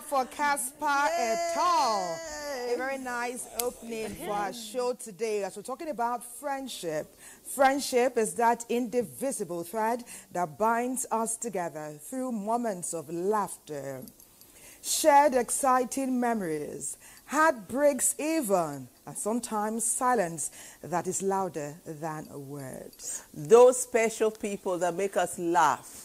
For Caspar et al. A very nice opening for our show today as we're talking about friendship. Friendship is that indivisible thread that binds us together through moments of laughter, shared exciting memories, heartbreaks even, and sometimes silence that is louder than words. Those special people that make us laugh,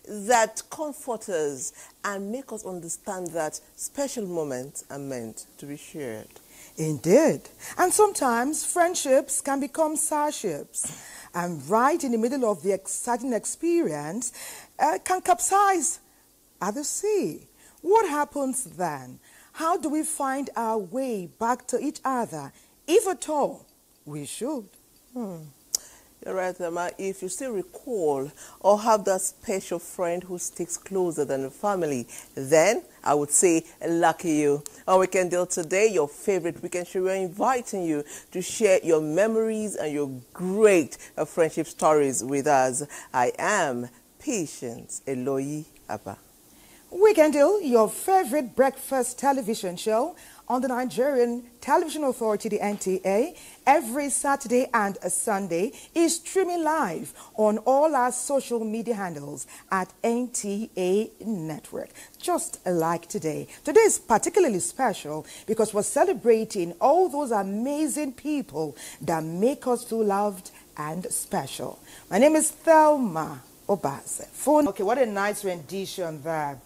that comfort us and make us understand that special moments are meant to be shared. Indeed. And sometimes friendships can become starships. And right in the middle of the exciting experience, can capsize at the sea. What happens then? How do we find our way back to each other, if at all we should? You're right, Emma. If you still recall or have that special friend who sticks closer than a family, then I would say lucky you. On Weekend Deal today, your favorite weekend show, we're inviting you to share your memories and your great friendship stories with us. I am Patience Eloyi Abba. Weekend Deal, your favorite breakfast television show on the Nigerian Television Authority, the NTA, every Saturday and Sunday, is streaming live on all our social media handles at NTA Network, just like today. Today is particularly special because we're celebrating all those amazing people that make us feel loved and special. My name is Thelma Obase. Okay, what a nice rendition there.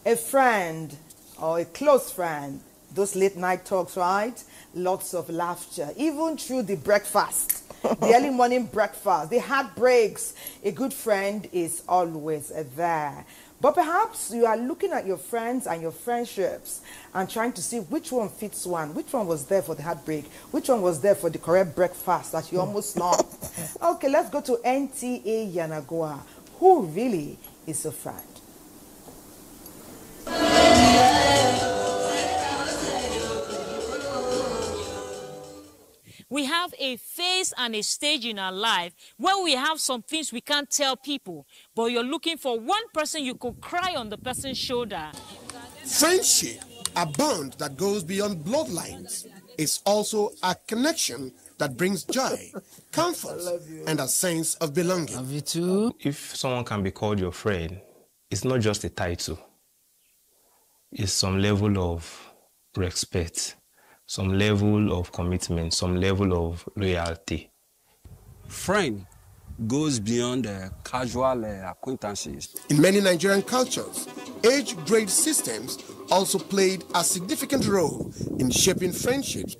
A friend or a close friend, those late night talks, right? Lots of laughter, even through the breakfast, the early morning breakfast, the heartbreaks. A good friend is always there. But perhaps you are looking at your friends and your friendships and trying to see which one fits one, which one was there for the heartbreak, which one was there for the correct breakfast that you almost know. Okay, let's go to NTA Yanagua. Who really is a friend? We have a phase and a stage in our life where we have some things we can't tell people, but you're looking for one person you could cry on the person's shoulder. Friendship, a bond that goes beyond bloodlines, is also a connection that brings joy, comfort, and a sense of belonging. Love you too. If someone can be called your friend, it's not just a title. It's some level of respect, some level of commitment, some level of loyalty. Friend goes beyond casual acquaintances. In many Nigerian cultures, age grade systems also played a significant role in shaping friendships.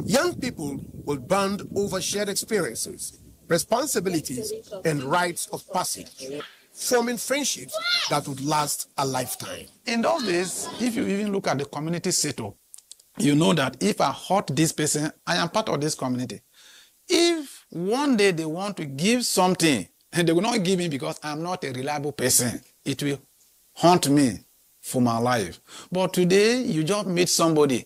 Young people will bond over shared experiences, responsibilities, and rites of passage, forming friendships that would last a lifetime. In those days, if you even look at the community setup, you know that if I hurt this person, I am part of this community. If one day they want to give something, and they will not give me because I'm not a reliable person, it will haunt me for my life. But today, you just meet somebody.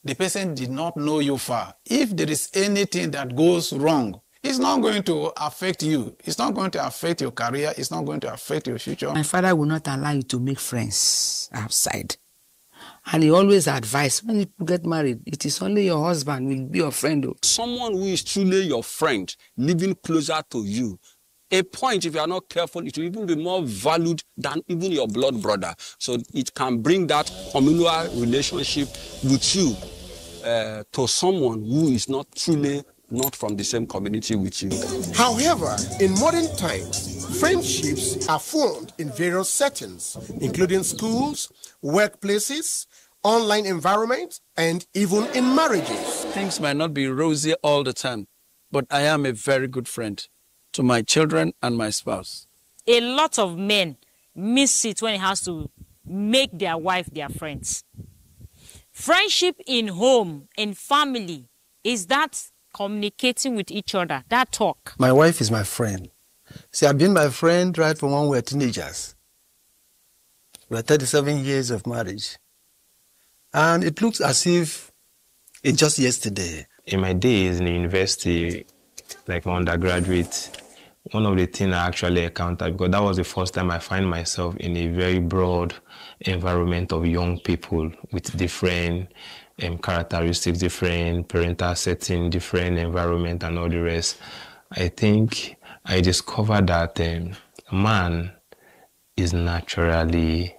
The person did not know you far. If there is anything that goes wrong, it's not going to affect you. It's not going to affect your career. It's not going to affect your future. My father will not allow you to make friends outside. And he always advised, when you get married, it is only your husband will be your friend. Someone who is truly your friend, living closer to you. A point, if you are not careful, it will even be more valued than even your blood brother. So it can bring that communal relationship with you to someone who is not truly not from the same community with you. However, in modern times, friendships are formed in various settings, including schools, workplaces, online environments, and even in marriages. Things might not be rosy all the time, but I am a very good friend. to my children and my spouse. A lot of men miss it when it has to make their wife their friends. Friendship in home, in family, is that communicating with each other, that talk. My wife is my friend. See, I've been my friend right from when we were teenagers. We are 37 years of marriage. And it looks as if it's just yesterday. In my days in the university, like my undergraduate, one of the things I actually encountered, because that was the first time I find myself in a very broad environment of young people with different characteristics, different parental setting, different environment and all the rest. I think I discovered that man is naturally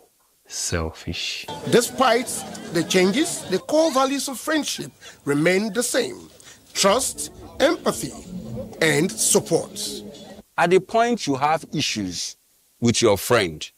selfish. Despite the changes, the core values of friendship remain the same: trust, empathy, and support. At the point you have issues with your friend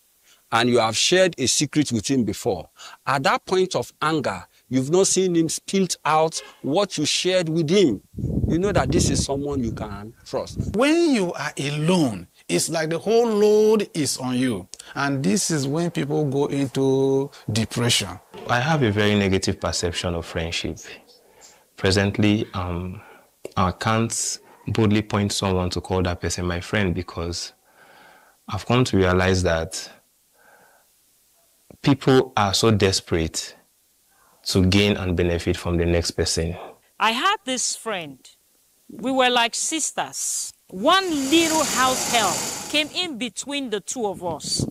and you have shared a secret with him before, at that point of anger, you've not seen him spilt out what you shared with him. You know that this is someone you can trust. When you are alone, it's like the whole load is on you. And this is when people go into depression. I have a very negative perception of friendship. Presently, I can't boldly point someone to call that person my friend, because I've come to realize that people are so desperate to gain and benefit from the next person. I had this friend. We were like sisters. One little house help came in between the two of us.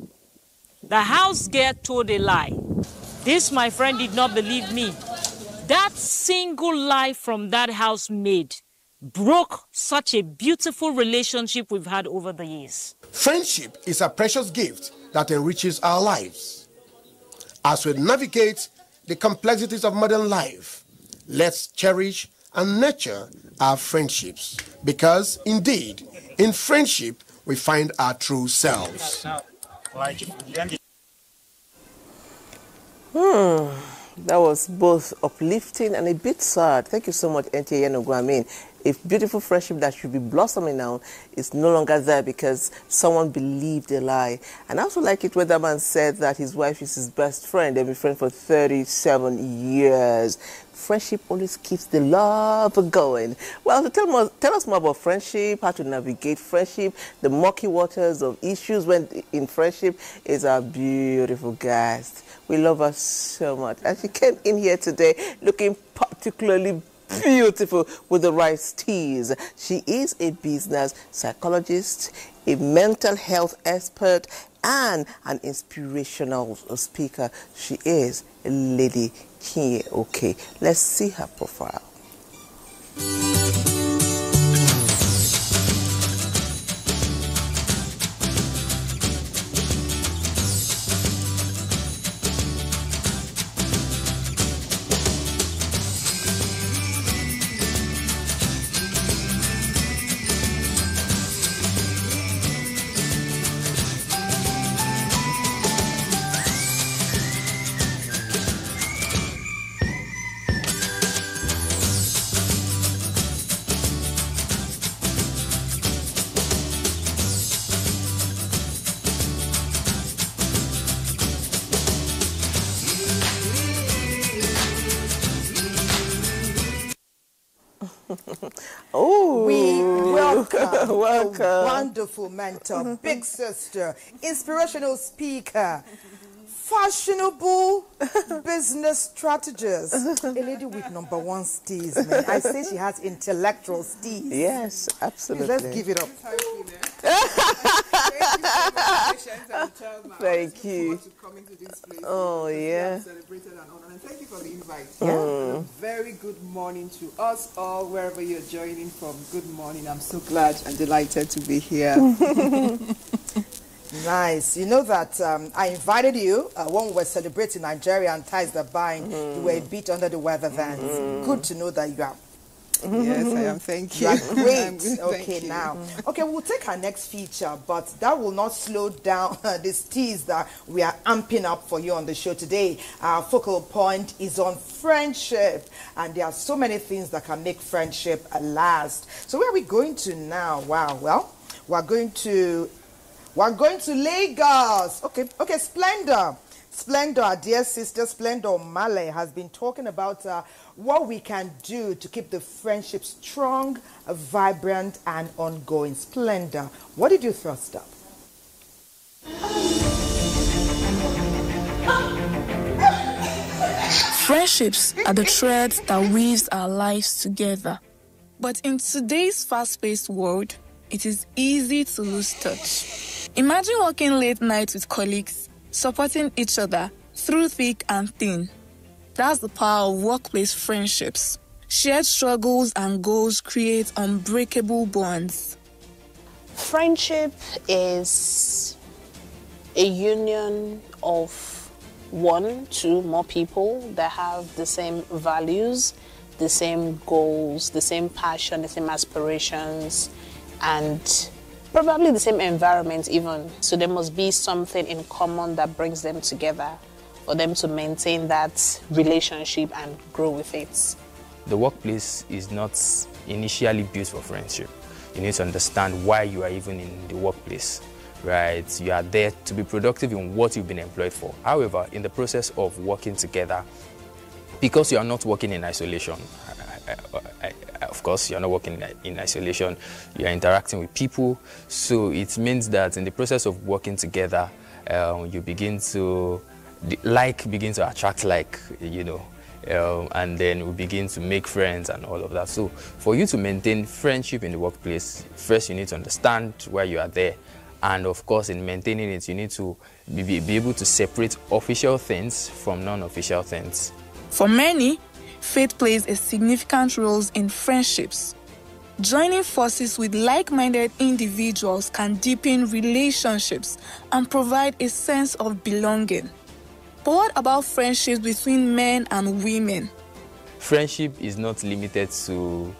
The house girl told a lie. This, my friend, did not believe me. That single lie from that housemaid broke such a beautiful relationship we've had over the years. Friendship is a precious gift that enriches our lives. As we navigate the complexities of modern life, let's cherish and nurture our friendships, because indeed, in friendship, we find our true selves. That was both uplifting and a bit sad. Thank you so much, NTA Nogwamin. A beautiful friendship that should be blossoming now is no longer there because someone believed a lie. And I also like it when that man said that his wife is his best friend. They've been friends for 37 years. Friendship always keeps the love going. Well, to tell us more about friendship, how to navigate friendship, the murky waters of issues when in friendship, is our beautiful guest. We love her so much. And she came in here today looking particularly beautiful with the right steez. She is a business psychologist, a mental health expert, and an inspirational speaker. She is Lady Kinye. Okay, let's see her profile. Oh, we welcome welcome. a wonderful mentor, big sister, inspirational speaker, fashionable business strategist, a lady with #1 steez, man. I say she has intellectual steez. Yes, absolutely. Let's give it up. Thank you. Oh, yeah. And thank you for the invite. A very good morning to us all, wherever you're joining from. Good morning. I'm so glad and delighted to be here. Nice. You know that I invited you when we were celebrating Nigerian ties that bind. You were a bit under the weather then. Good to know that you are. Yes, I am. Thank you. You are great. Okay, Okay, now. Okay, we'll take our next feature, but that will not slow down this tease that we are amping up for you on the show today. Our focal point is on friendship, and there are so many things that can make friendship last. So where are we going to now? Wow, well, We're going to Lagos. Okay, Splendor, our dear sister Splendor Male has been talking about what we can do to keep the friendship strong, vibrant, and ongoing. Splendor, what did you thrust up? Friendships are the threads that weaves our lives together. But in today's fast-paced world, it is easy to lose touch. Imagine working late nights with colleagues, supporting each other through thick and thin. That's the power of workplace friendships. Shared struggles and goals create unbreakable bonds. Friendship is a union of 1 to more people that have the same values, the same goals, the same passion, the same aspirations, and probably the same environment even. So there must be something in common that brings them together for them to maintain that relationship and grow with it. The workplace is not initially built for friendship. You need to understand why you are even in the workplace, right? You are there to be productive in what you've been employed for. However, in the process of working together, because you are not working in isolation, of course, you're not working in isolation, you are interacting with people. So it means that in the process of working together, you begin to, begin to attract and then we begin to make friends and all of that. So for you to maintain friendship in the workplace, first you need to understand why you are there. And of course, in maintaining it, you need to be able to separate official things from non-official things. For many, faith plays a significant role in friendships. Joining forces with like-minded individuals can deepen relationships and provide a sense of belonging. But what about friendships between men and women? Friendship is not limited to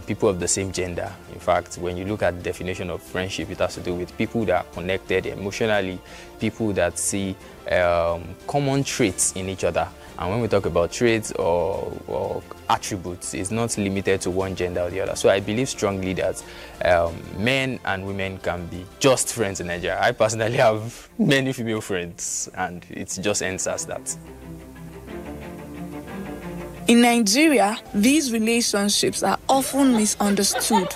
people of the same gender. In fact, when you look at the definition of friendship, it has to do with people that are connected emotionally, people that see common traits in each other. And when we talk about traits or attributes, it's not limited to one gender or the other. So I believe strongly that men and women can be just friends in Nigeria. I personally have many female friends, and it just ends as that. In Nigeria, these relationships are often misunderstood.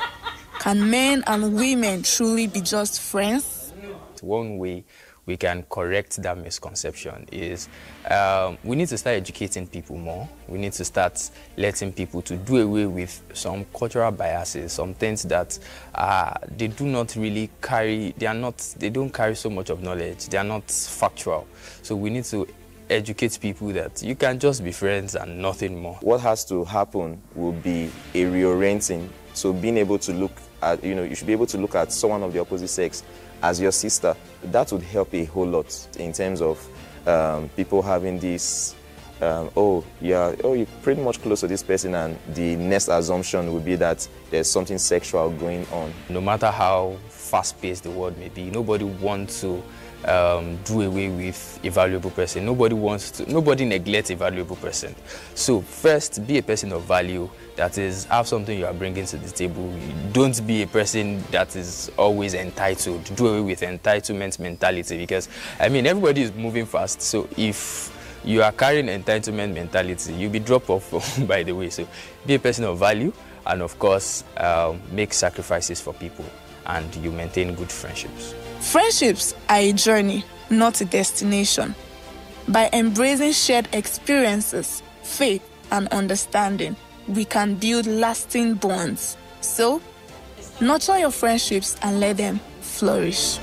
Can men and women truly be just friends? One way we can correct that misconception is we need to start educating people more. We need to start letting people to do away with some cultural biases, some things that they do not really carry, they don't carry so much of knowledge, they are not factual. So we need to educate people that you can just be friends and nothing more. What has to happen will be a reorienting. So being able to look at, you should be able to look at someone of the opposite sex as your sister. That would help a whole lot in terms of people having this, you're pretty much close to this person, and the next assumption would be that there's something sexual going on. No matter how fast-paced the world may be, nobody wants to do away with a valuable person. Nobody neglects a valuable person. So first, be a person of value, that is, have something you are bringing to the table. Don't be a person that is always entitled. Do away with entitlement mentality, because everybody is moving fast. So if you are carrying entitlement mentality, you'll be dropped off by the way. So be a person of value, and of course make sacrifices for people, and you maintain good friendships. Friendships are a journey, not a destination. By embracing shared experiences, faith, and understanding, we can build lasting bonds. So, nurture your friendships and let them flourish.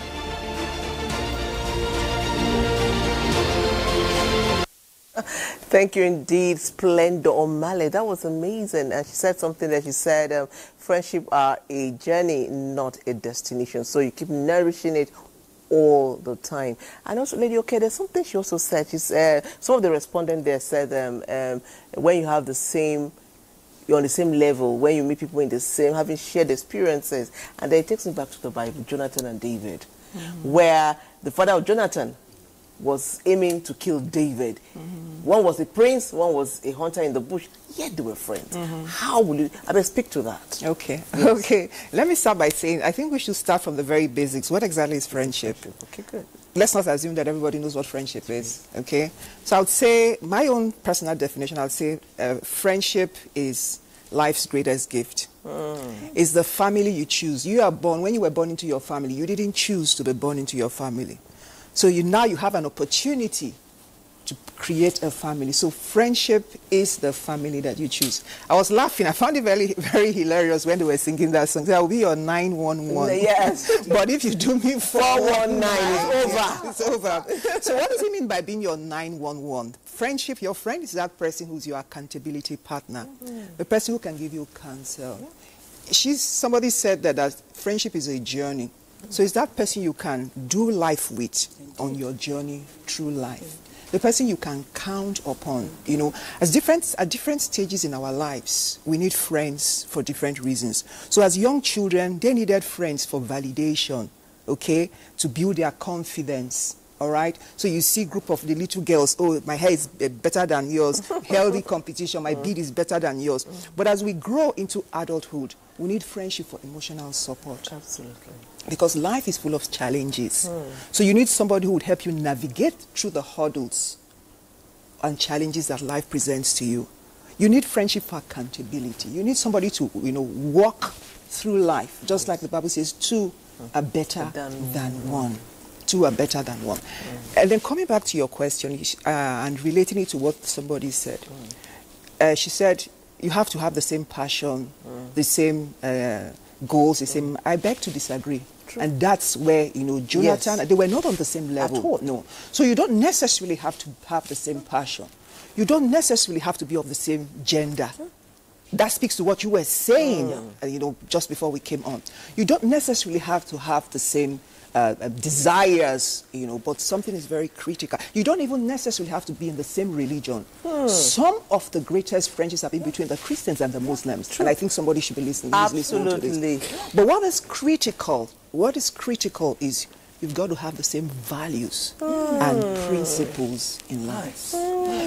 Thank you indeed, Splendor O'Malley. That was amazing. And she said something that she said, friendship are a journey, not a destination. So you keep nourishing it all the time. And also, Lady Okay, there's something she also said. She said, some of the respondents there said, when you have you're on the same level, when you meet people in the same, having shared experiences. And then it takes me back to the Bible, Jonathan and David, where the father of Jonathan was aiming to kill David. One was a prince, one was a hunter in the bush, yet they were friends. How will you, I mean, speak to that? Okay. Yes. Okay. Let me start by saying, I think we should start from the very basics. What exactly is friendship? Okay, good. Let's not assume that everybody knows what friendship is, okay? So I would say, my own personal definition, I would say friendship is life's greatest gift. It's the family you choose. You are born, when you were born into your family, you didn't choose to be born into your family. So now you have an opportunity to create a family. So friendship is the family that you choose. I was laughing. I found it very, very hilarious when they were singing that song. I'll be your 911. Yes. But if you do me 419, it's over. Yeah, it's over. So what does it mean by being your 911? Friendship, your friend is that person who's your accountability partner. The person who can give you counsel. Somebody said that friendship is a journey. So it's that person you can do life with on your journey through life. The person you can count upon, you know, at different stages in our lives, we need friends for different reasons. So as young children, they needed friends for validation, okay, to build their confidence. All right. So you see a group of the little girls, oh, my hair is better than yours, healthy competition, my beard is better than yours. But as we grow into adulthood, we need friendship for emotional support. Absolutely. Because life is full of challenges. So you need somebody who would help you navigate through the hurdles and challenges that life presents to you. You need friendship for accountability. You need somebody to, you know, walk through life. Just like the Bible says, two are better than one. Two are better than one. And then coming back to your question and relating it to what somebody said. She said, you have to have the same passion, the same goals, the same. I beg to disagree. True. And that's where, you know, Jonathan, they were not on the same level. At all. No. So you don't necessarily have to have the same passion. You don't necessarily have to be of the same gender. That speaks to what you were saying, you know, just before we came on. You don't necessarily have to have the same desires, you know, but something is very critical. You don't even necessarily have to be in the same religion. Some of the greatest friendships have been between the Christians and the Muslims. True. And I think somebody should be listening. Absolutely. To this. But what is critical is you've got to have the same values and principles in life.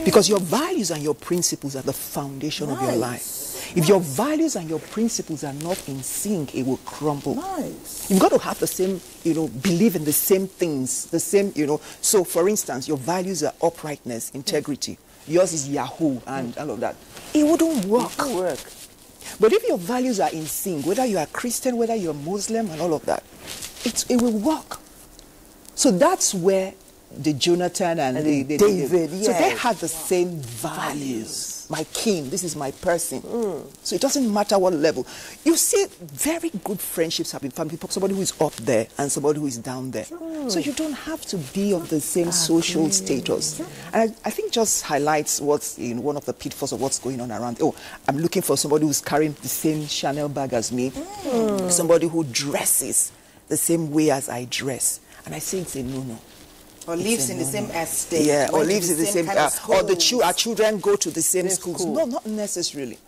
Because your values and your principles are the foundation of your life. If your values and your principles are not in sync, it will crumble. You've got to have the same, you know, believe in the same things, the same, you know. So, for instance, your values are uprightness, integrity. Yours is Yahoo and all of that. It wouldn't work. It won't work. But if your values are in sync, whether you are Christian, whether you're Muslim and all of that, it will work. So that's where the Jonathan and the David, so they had the same values. My king, this is my person. So it doesn't matter what level. You see, very good friendships have been found. Somebody who is up there and somebody who is down there. So you don't have to be of the same social status. And I think just highlights what's in one of the pitfalls of what's going on around. Oh, I'm looking for somebody who's carrying the same Chanel bag as me. Somebody who dresses the same way as I dress. And I say it's a no-no. Or lives in the same estate. Yeah, or lives in the same, kind of or our children go to the same schools. No, not necessarily.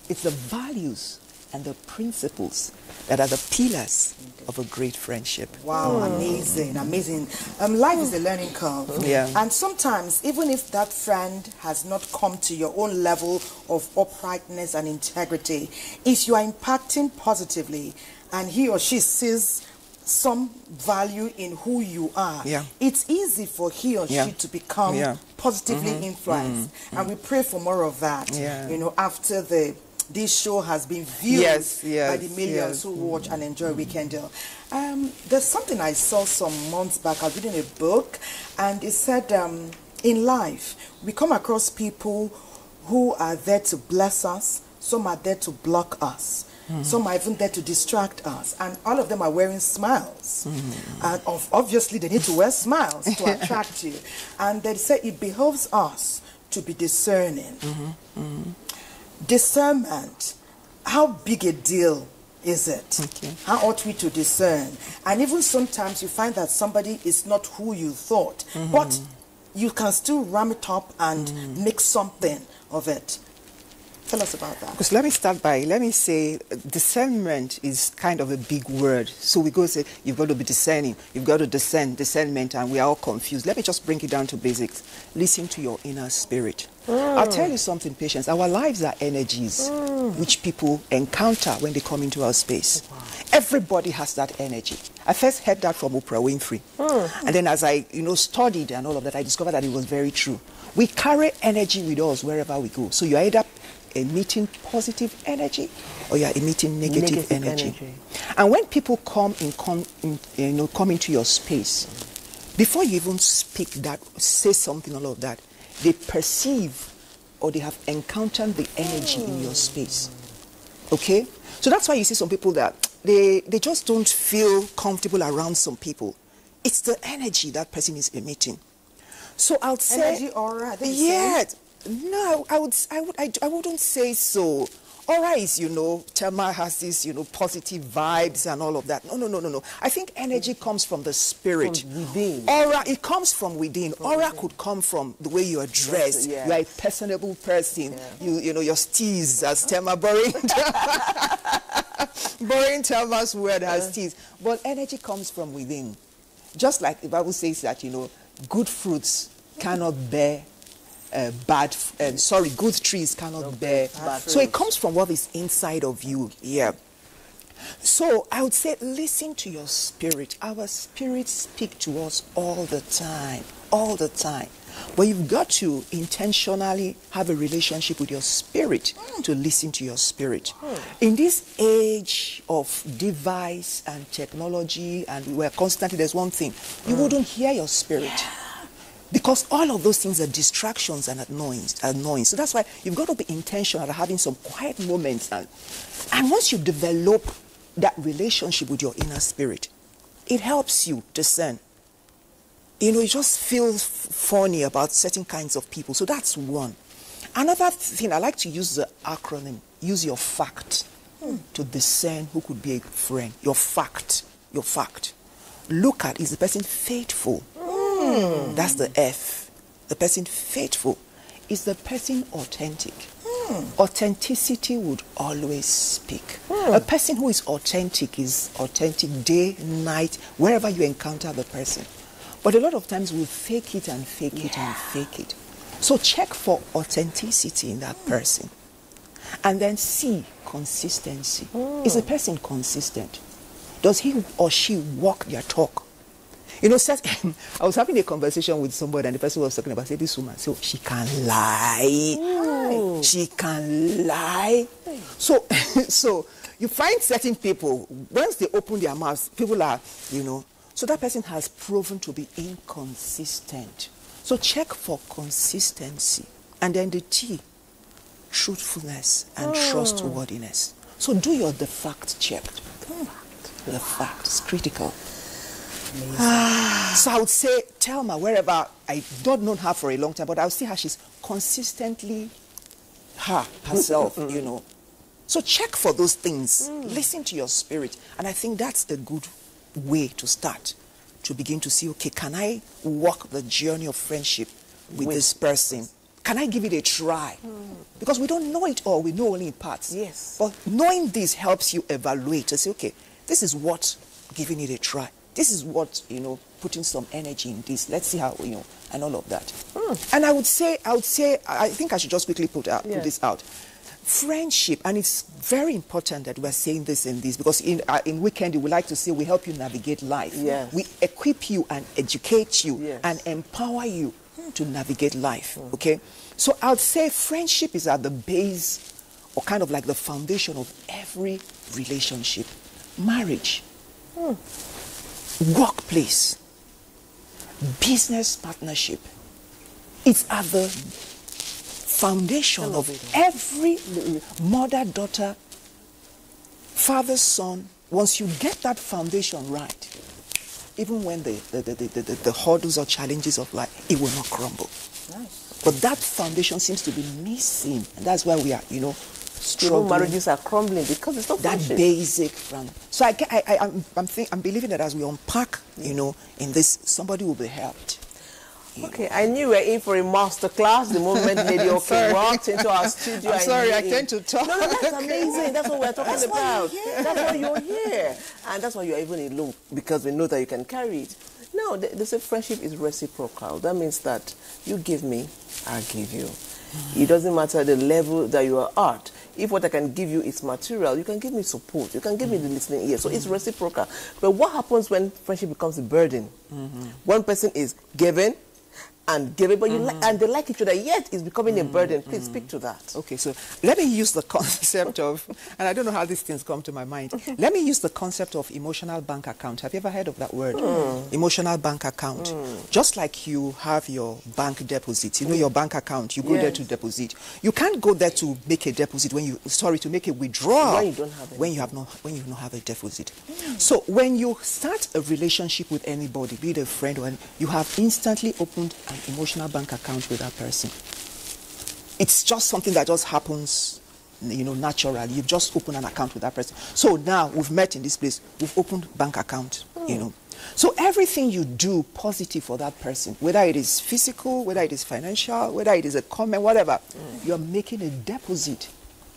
It's the values and the principles that are the pillars of a great friendship. Wow, amazing, amazing. Life is a learning curve. Yeah. And sometimes, even if that friend has not come to your own level of uprightness and integrity, if you are impacting positively and he or she sees some value in who you are, it's easy for he or she to become positively influenced. And we pray for more of that, you know, after this show has been viewed by the millions who watch and enjoy Weekend Deal. There's something I saw some months back. I was reading a book, and it said, in life, we come across people who are there to bless us, some are there to block us. Some are even there to distract us, and all of them are wearing smiles. And obviously, they need to wear smiles to attract you. And they say it behoves us to be discerning. Discernment, how big a deal is it? How ought we to discern? And even sometimes you find that somebody is not who you thought, but you can still ram it up and make something of it. Tell us about that. Because let me say, discernment is kind of a big word. So we go say, you've got to be discerning, you've got to discernment, and we are all confused. Let me just bring it down to basics. Listen to your inner spirit. I'll tell you something, Patience. Our lives are energies which people encounter when they come into our space. Wow. Everybody has that energy. I first heard that from Oprah Winfrey. And then as I, studied and all of that, I discovered that it was very true. We carry energy with us wherever we go. So you're either emitting positive energy or you're emitting negative energy. And when people come into your space, before you even speak that, say something, all of that, they perceive or they have encountered the energy in your space. Okay? So that's why you see some people that they just don't feel comfortable around some people. It's the energy that person is emitting. So I would say energy aura. Yeah. No, I wouldn't say so. Aura is, Thelma has this, positive vibes and all of that. No. I think energy comes from the spirit. From within. Aura, it comes from within. Aura could come from the way you are dressed. Yes. You are a personable person. Yeah. Your steez, as Thelma borrowing Thelma's word has steez. But energy comes from within. Just like the Bible says that, good fruits cannot bear good trees cannot bear bad. So it comes from what is inside of you. Yeah. So I would say listen to your spirit. Our spirits speak to us all the time. But you've got to intentionally have a relationship with your spirit to listen to your spirit. In this age of device and technology, and we're constantly, there's one thing, you wouldn't hear your spirit. Because all of those things are distractions and annoying. So that's why you've got to be intentional at having some quiet moments. And once you develop that relationship with your inner spirit, it helps you discern. You just feel funny about certain kinds of people. So that's one. Another thing, I like to use the acronym, use your fact to discern who could be a friend. Your fact. Look at, is the person faithful? That's the F. The person faithful. Is the person authentic? Authenticity would always speak. A person who is authentic day, night, wherever you encounter the person. But a lot of times we'll fake it and fake it and fake it. So check for authenticity in that person. And then see consistency. Is the person consistent? Does he or she walk their talk? I was having a conversation with somebody and the person was talking about, say, this woman, so she can lie. She can lie. So you find certain people, once they open their mouths, people are, so that person has proven to be inconsistent. So check for consistency. And then the T, truthfulness and trustworthiness. So do the fact check. The fact is critical. So I would say, Thelma, wherever, I don't know her for a long time, but I would see her, she's consistently herself, So check for those things. Listen to your spirit. And I think that's the good way to start, to begin to see, okay, can I walk the journey of friendship with this person? Can I give it a try? Because we don't know it all, we know only in parts. Yes. But knowing this helps you evaluate and say, okay, this is what giving it a try. This is what, putting some energy in this. Let's see how, and all of that. And I think I should just quickly put this out. Friendship, and it's very important that we're saying this in this, because in Weekend, we like to say we help you navigate life. Yes. We equip you and educate you and empower you to navigate life, okay? So I would say friendship is at the base, or kind of like the foundation of every relationship. Marriage. Workplace, business partnership. It's at the foundation of every mother, daughter, father, son. Once you get that foundation right, even when the hurdles or challenges of life, it will not crumble. Nice. But that foundation seems to be missing, and that's why we are, struggling. Marriages are crumbling because it's not that basic from. So I'm believing that as we unpack, in this, somebody will be helped. Okay, I knew we were in for a master class the moment Lady Oke walked into our studio. I'm sorry, I tend to talk. No, that's amazing. That's what we're talking about. That's why you're here. And that's why you're even in loop, because we know that you can carry it. No, they say friendship is reciprocal. That means that you give me, I give you. It doesn't matter the level that you are at. If what I can give you is material, you can give me support. You can give me the listening ear. So it's reciprocal. But what happens when friendship becomes a burden? One person is giving and giving, but and they like each other, yet it's becoming a burden. Please speak to that. Okay, so let me use the concept of, and I don't know how these things come to my mind. Let me use the concept of emotional bank account. Have you ever heard of that word? Emotional bank account. Just like you have your bank deposit, you know your bank account, you go there to deposit. You can't go there to make a deposit when you, to make a withdrawal when you don't have it. when you don't have a deposit. So when you start a relationship with anybody, be it a friend or you have instantly opened an emotional bank account with that person. It's just something that just happens, you know, naturally. You've just opened an account with that person. So now we've met in this place, we've opened bank account, you know. So everything you do positive for that person, whether it is physical, whether it is financial, whether it is a comment, whatever, you're making a deposit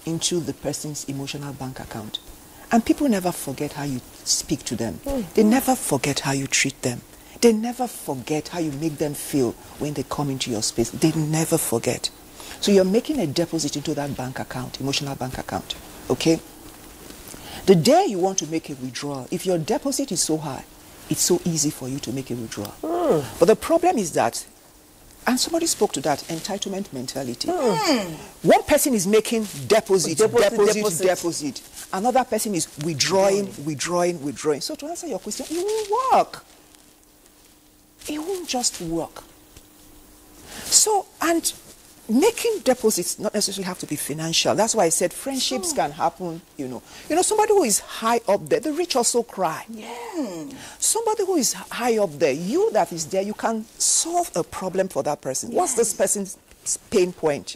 into the person's emotional bank account. And people never forget how you speak to them. They never forget how you treat them. They never forget how you make them feel when they come into your space. They never forget. So you're making a deposit into that bank account, emotional bank account, okay? The day you want to make a withdrawal, if your deposit is so high, it's so easy for you to make a withdrawal. But the problem is that, and somebody spoke to that, entitlement mentality. One person is making deposit. Another person is withdrawing. So to answer your question, it won't work. It won't just work. So, and making deposits not necessarily have to be financial. That's why I said friendships can happen, you know. You know, somebody who is high up there, the rich also cry. Somebody who is high up there, you that is there, you can solve a problem for that person. What's this person's pain point?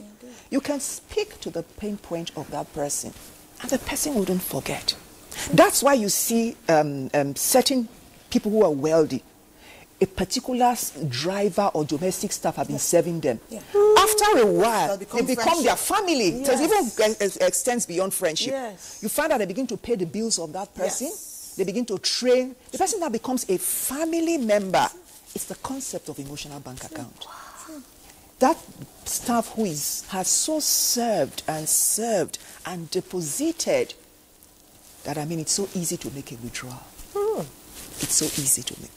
You can speak to the pain point of that person, and the person wouldn't forget. That's why you see certain people who are wealthy, a particular driver or domestic staff have been serving them. After a while, they become their family. So it even extends beyond friendship. You find that they begin to pay the bills of that person. They begin to train. The person now becomes a family member. It's the concept of emotional bank account. That staff who has so served and deposited that, I mean, it's so easy to make a withdrawal. It's so easy to make.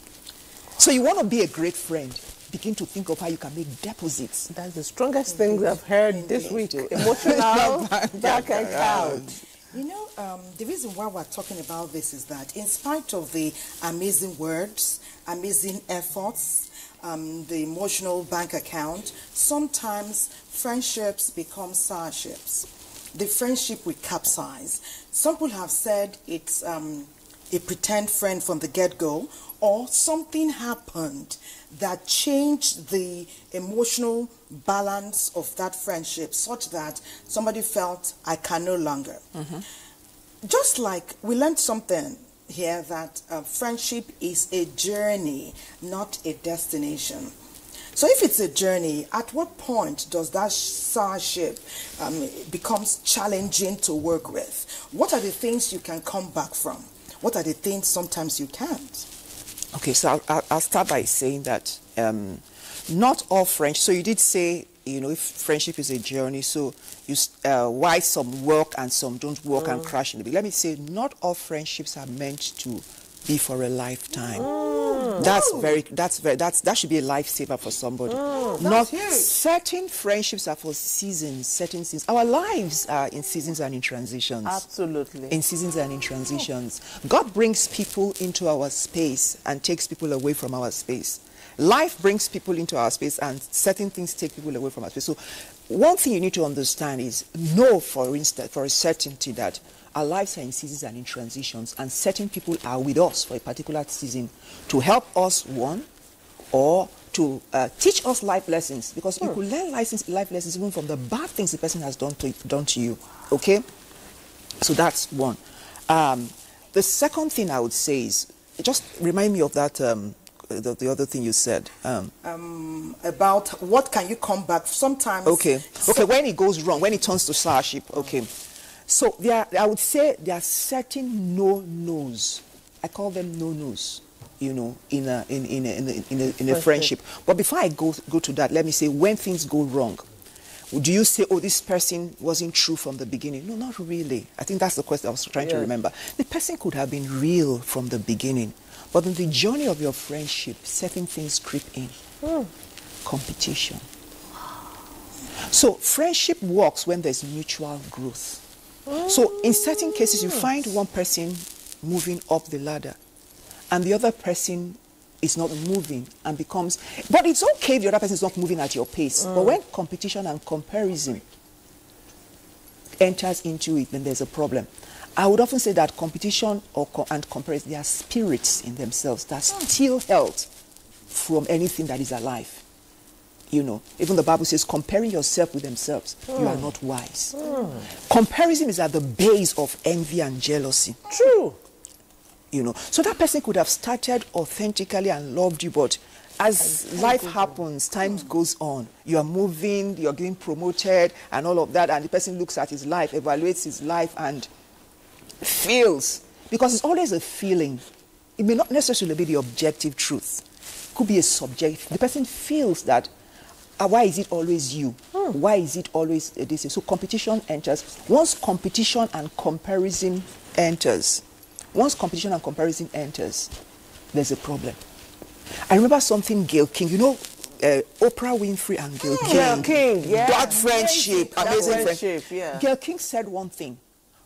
So you want to be a great friend, begin to think of how you can make deposits. That's the strongest thing I've heard this week. Emotional bank account. You know, the reason why we're talking about this is that in spite of the amazing words, amazing efforts, the emotional bank account, sometimes friendships become sourships. The friendship will capsize. Some people have said it's a pretend friend from the get-go, or something happened that changed the emotional balance of that friendship such that somebody felt, I can no longer. Just like we learned something here, that friendship is a journey, not a destination. So if it's a journey, at what point does that sourship becomes challenging to work with? What are the things you can come back from? What are the things sometimes you can't? Okay, so I'll start by saying that not all friendship. So you did say, you know, if friendship is a journey, so you why some work and some don't work and crash in the beginning. Let me say, not all friendships are meant to be for a lifetime. That should be a lifesaver for somebody. Not certain friendships are for seasons, certain seasons. Our lives are in seasons and in transitions. Absolutely. In seasons and in transitions. God brings people into our space and takes people away from our space. Life brings people into our space and certain things take people away from our space. So one thing you need to understand is, know for instance, for a certainty, that our lives are in seasons and in transitions, and certain people are with us for a particular season to help us, one, or to teach us life lessons, because you could learn life lessons even from the bad things the person has done to you, okay? So that's one. The second thing I would say is, just remind me of that the other thing you said. About what can you come back sometimes. Okay, when it goes wrong, when it turns to sourship, okay. So I would say there are certain no-nos. I call them no-nos, you know, in a friendship. But before I go to that, let me say, when things go wrong, do you say, oh, this person wasn't true from the beginning? No, not really. I think that's the question I was trying to remember. The person could have been real from the beginning, but in the journey of your friendship, certain things creep in. Competition. So friendship works when there's mutual growth. So in certain cases, you find one person moving up the ladder and the other person is not moving and becomes... But it's okay if the other person is not moving at your pace. But when competition and comparison enters into it, then there's a problem. I would often say that competition and comparison, they are spirits in themselves that steal health from anything that is alive. You know, even the Bible says, comparing yourself with themselves, you are not wise. Comparison is at the base of envy and jealousy. True. You know, so that person could have started authentically and loved you, but as life happens, time goes on. You are moving, you're getting promoted and all of that, and the person looks at his life, evaluates his life, and feels, because it's always a feeling. It may not necessarily be the objective truth. It could be a subjective. The person feels that, why is it always you? Why is it always this? So competition enters. Once competition and comparison enters, there's a problem. I remember something Gayle King, you know, Oprah Winfrey and Gayle King. Gayle King, yeah. That friendship, amazing friendship. Yeah. Gayle King said one thing.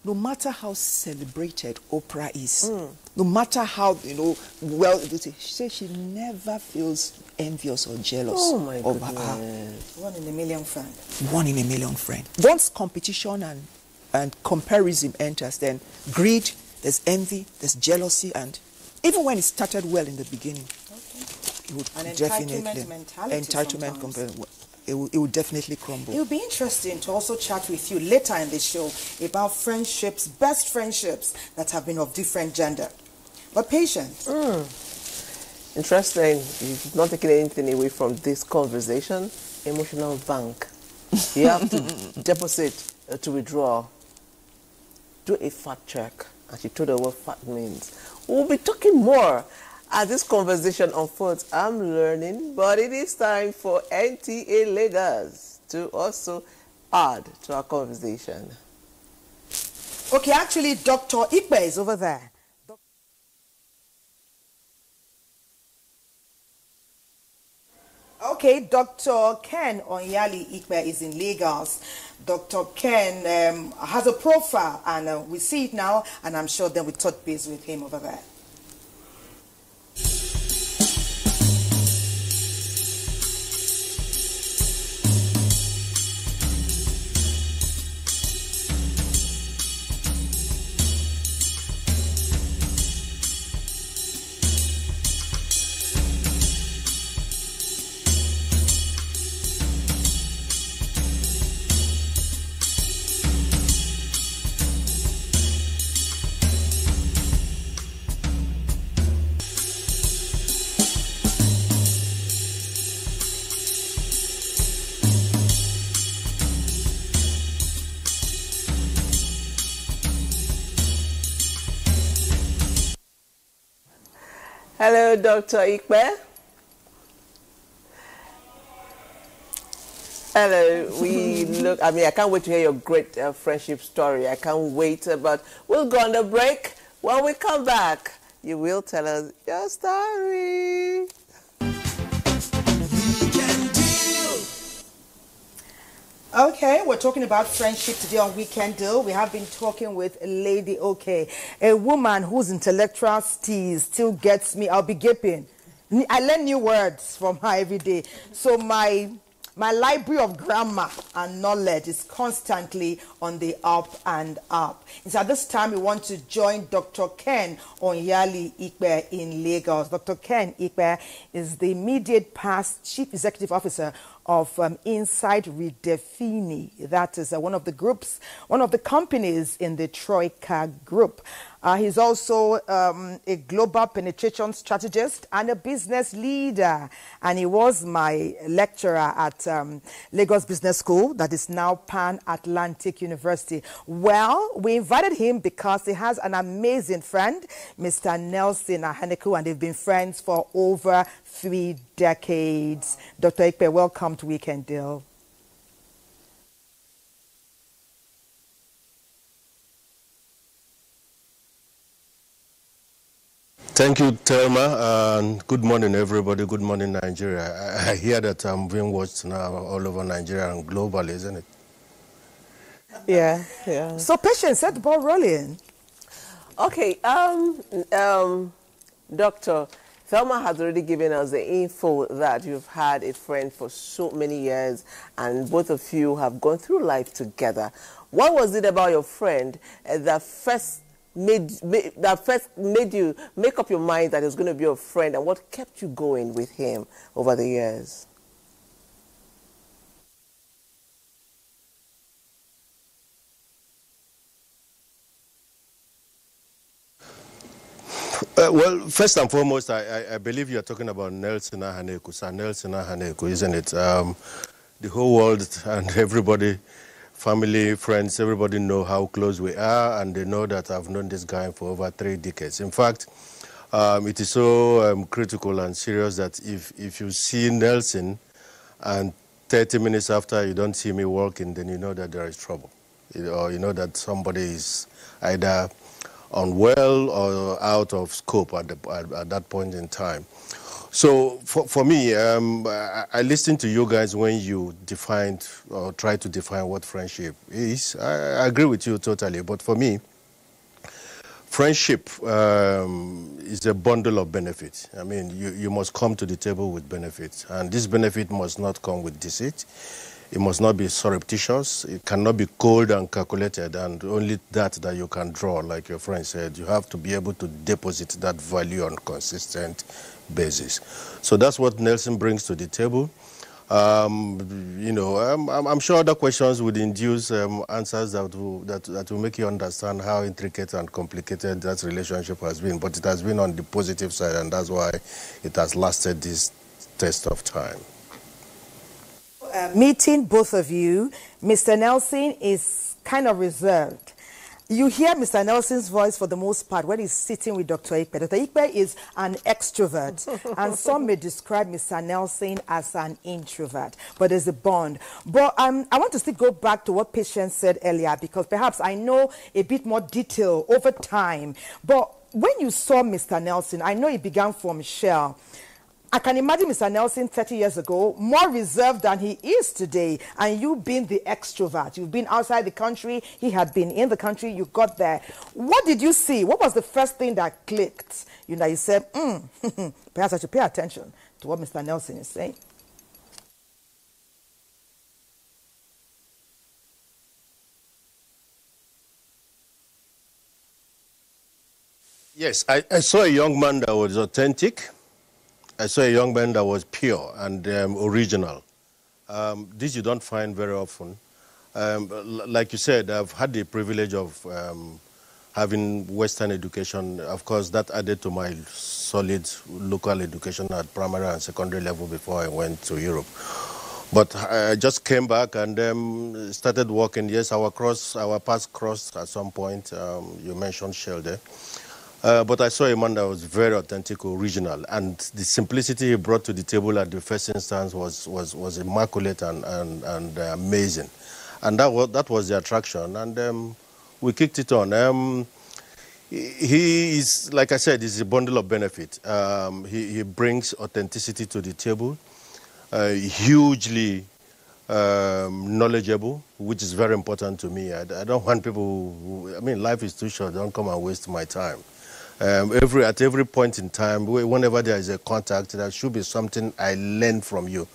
No matter how celebrated Oprah is, no matter how, you know, well, she says she never feels envious or jealous of her. 1 in a million friend. 1 in a million friend. Once competition and comparison enters, then greed, there's envy, there's jealousy, and even when it started well in the beginning, it would it would definitely crumble. It would be interesting to also chat with you later in the show about friendships, best friendships that have been of different gender. But Patience. Interesting. You've not taken anything away from this conversation. Emotional bank. You have to deposit to withdraw. Do a fact check. And she told her what fact means. We'll be talking more as this conversation unfolds. I'm learning, but it is time for NTA Lagos to also add to our conversation. Okay, actually, Dr. Ikpe is over there. Okay, Dr. Ken Onyali Ikpe is in Lagos. Dr. Ken has a profile, and we see it now, and I'm sure then we touch base with him over there. Hello, Dr. Ikpe. Hello. I can't wait to hear your great friendship story. I can't wait, but we'll go on the break. When we come back, you will tell us your story. Okay, we're talking about friendship today on Weekend Deal. We have been talking with Lady OK, a woman whose intellectual steez still gets me. I'll be gaping. I learn new words from her every day. So my library of grammar and knowledge is constantly on the up and up. And so at this time, we want to join Dr. Ken Onyali Ikpe in Lagos. Dr. Ken Ikpe is the immediate past Chief Executive Officer of Inside Redefini. That is one of the companies in the Troika Group. He's also a global penetration strategist and a business leader. And he was my lecturer at Lagos Business School, that is now Pan Atlantic University. Well, we invited him because he has an amazing friend, Mr. Nelson Ahaneku, and they've been friends for over 3 decades. Dr. Ikpe, welcome to Weekend Deal. Thank you, Thelma, and good morning, everybody. Good morning, Nigeria. I hear that I'm being watched now all over Nigeria and globally, isn't it? Yeah, yeah. So, Patience, set the ball rolling. Okay, Doctor, Thelma has already given us the info that you've had a friend for so many years and both of you have gone through life together. What was it about your friend that first made you make up your mind that he was going to be your friend, and what kept you going with him over the years? Well, first and foremost, I believe you're talking about Nelson Ahaneku. Sir Nelson Ahaneku, isn't it? The whole world and everybody, family, friends, everybody know how close we are, and they know that I've known this guy for over 3 decades. In fact, it is so critical and serious that if you see Nelson and 30 minutes after you don't see me walking, then you know that there is trouble. Or you know that somebody is either unwell or out of scope at that point in time. So for me, I listened to you guys when you defined or tried to define what friendship is. I agree with you totally, but for me, friendship is a bundle of benefits. I mean, you must come to the table with benefits, and this benefit must not come with deceit. It must not be surreptitious. It cannot be cold and calculated, and only that you can draw, like your friend said. You have to be able to deposit that value on a consistent basis. So that's what Nelson brings to the table. You know, I'm sure other questions would induce answers that will make you understand how intricate and complicated that relationship has been. But it has been on the positive side, and that's why it has lasted this test of time. Meeting both of you, Mr. Nelson is kind of reserved. You hear Mr. Nelson's voice for the most part when he's sitting with Dr. Ikpe. Dr. Ikpe is an extrovert, and some may describe Mr. Nelson as an introvert, but there's a bond. But I want to still go back to what Patience said earlier, because perhaps I know a bit more detail over time. But when you saw Mr. Nelson, I know he began from Shell. I can imagine Mr. Nelson 30 years ago, more reserved than he is today. And you being the extrovert, you've been outside the country, he had been in the country, you got there. What did you see? What was the first thing that clicked? You know, you said, perhaps I should pay attention to what Mr. Nelson is saying. Yes, I saw a young man that was authentic. I saw a young man that was pure and original. This you don't find very often. Like you said, I've had the privilege of having Western education. Of course, that added to my solid local education at primary and secondary level before I went to Europe. But I just came back and started working. Yes, our paths crossed at some point. You mentioned Shell there. But I saw a man that was very authentic, original, and the simplicity he brought to the table at the first instance was immaculate and amazing, and that was the attraction. And we kicked it on. He is, like I said, he's a bundle of benefit. He brings authenticity to the table, hugely knowledgeable, which is very important to me. I don't want people I mean, life is too short. Don't come and waste my time. At every point in time, whenever there is a contact, there should be something I learn from you.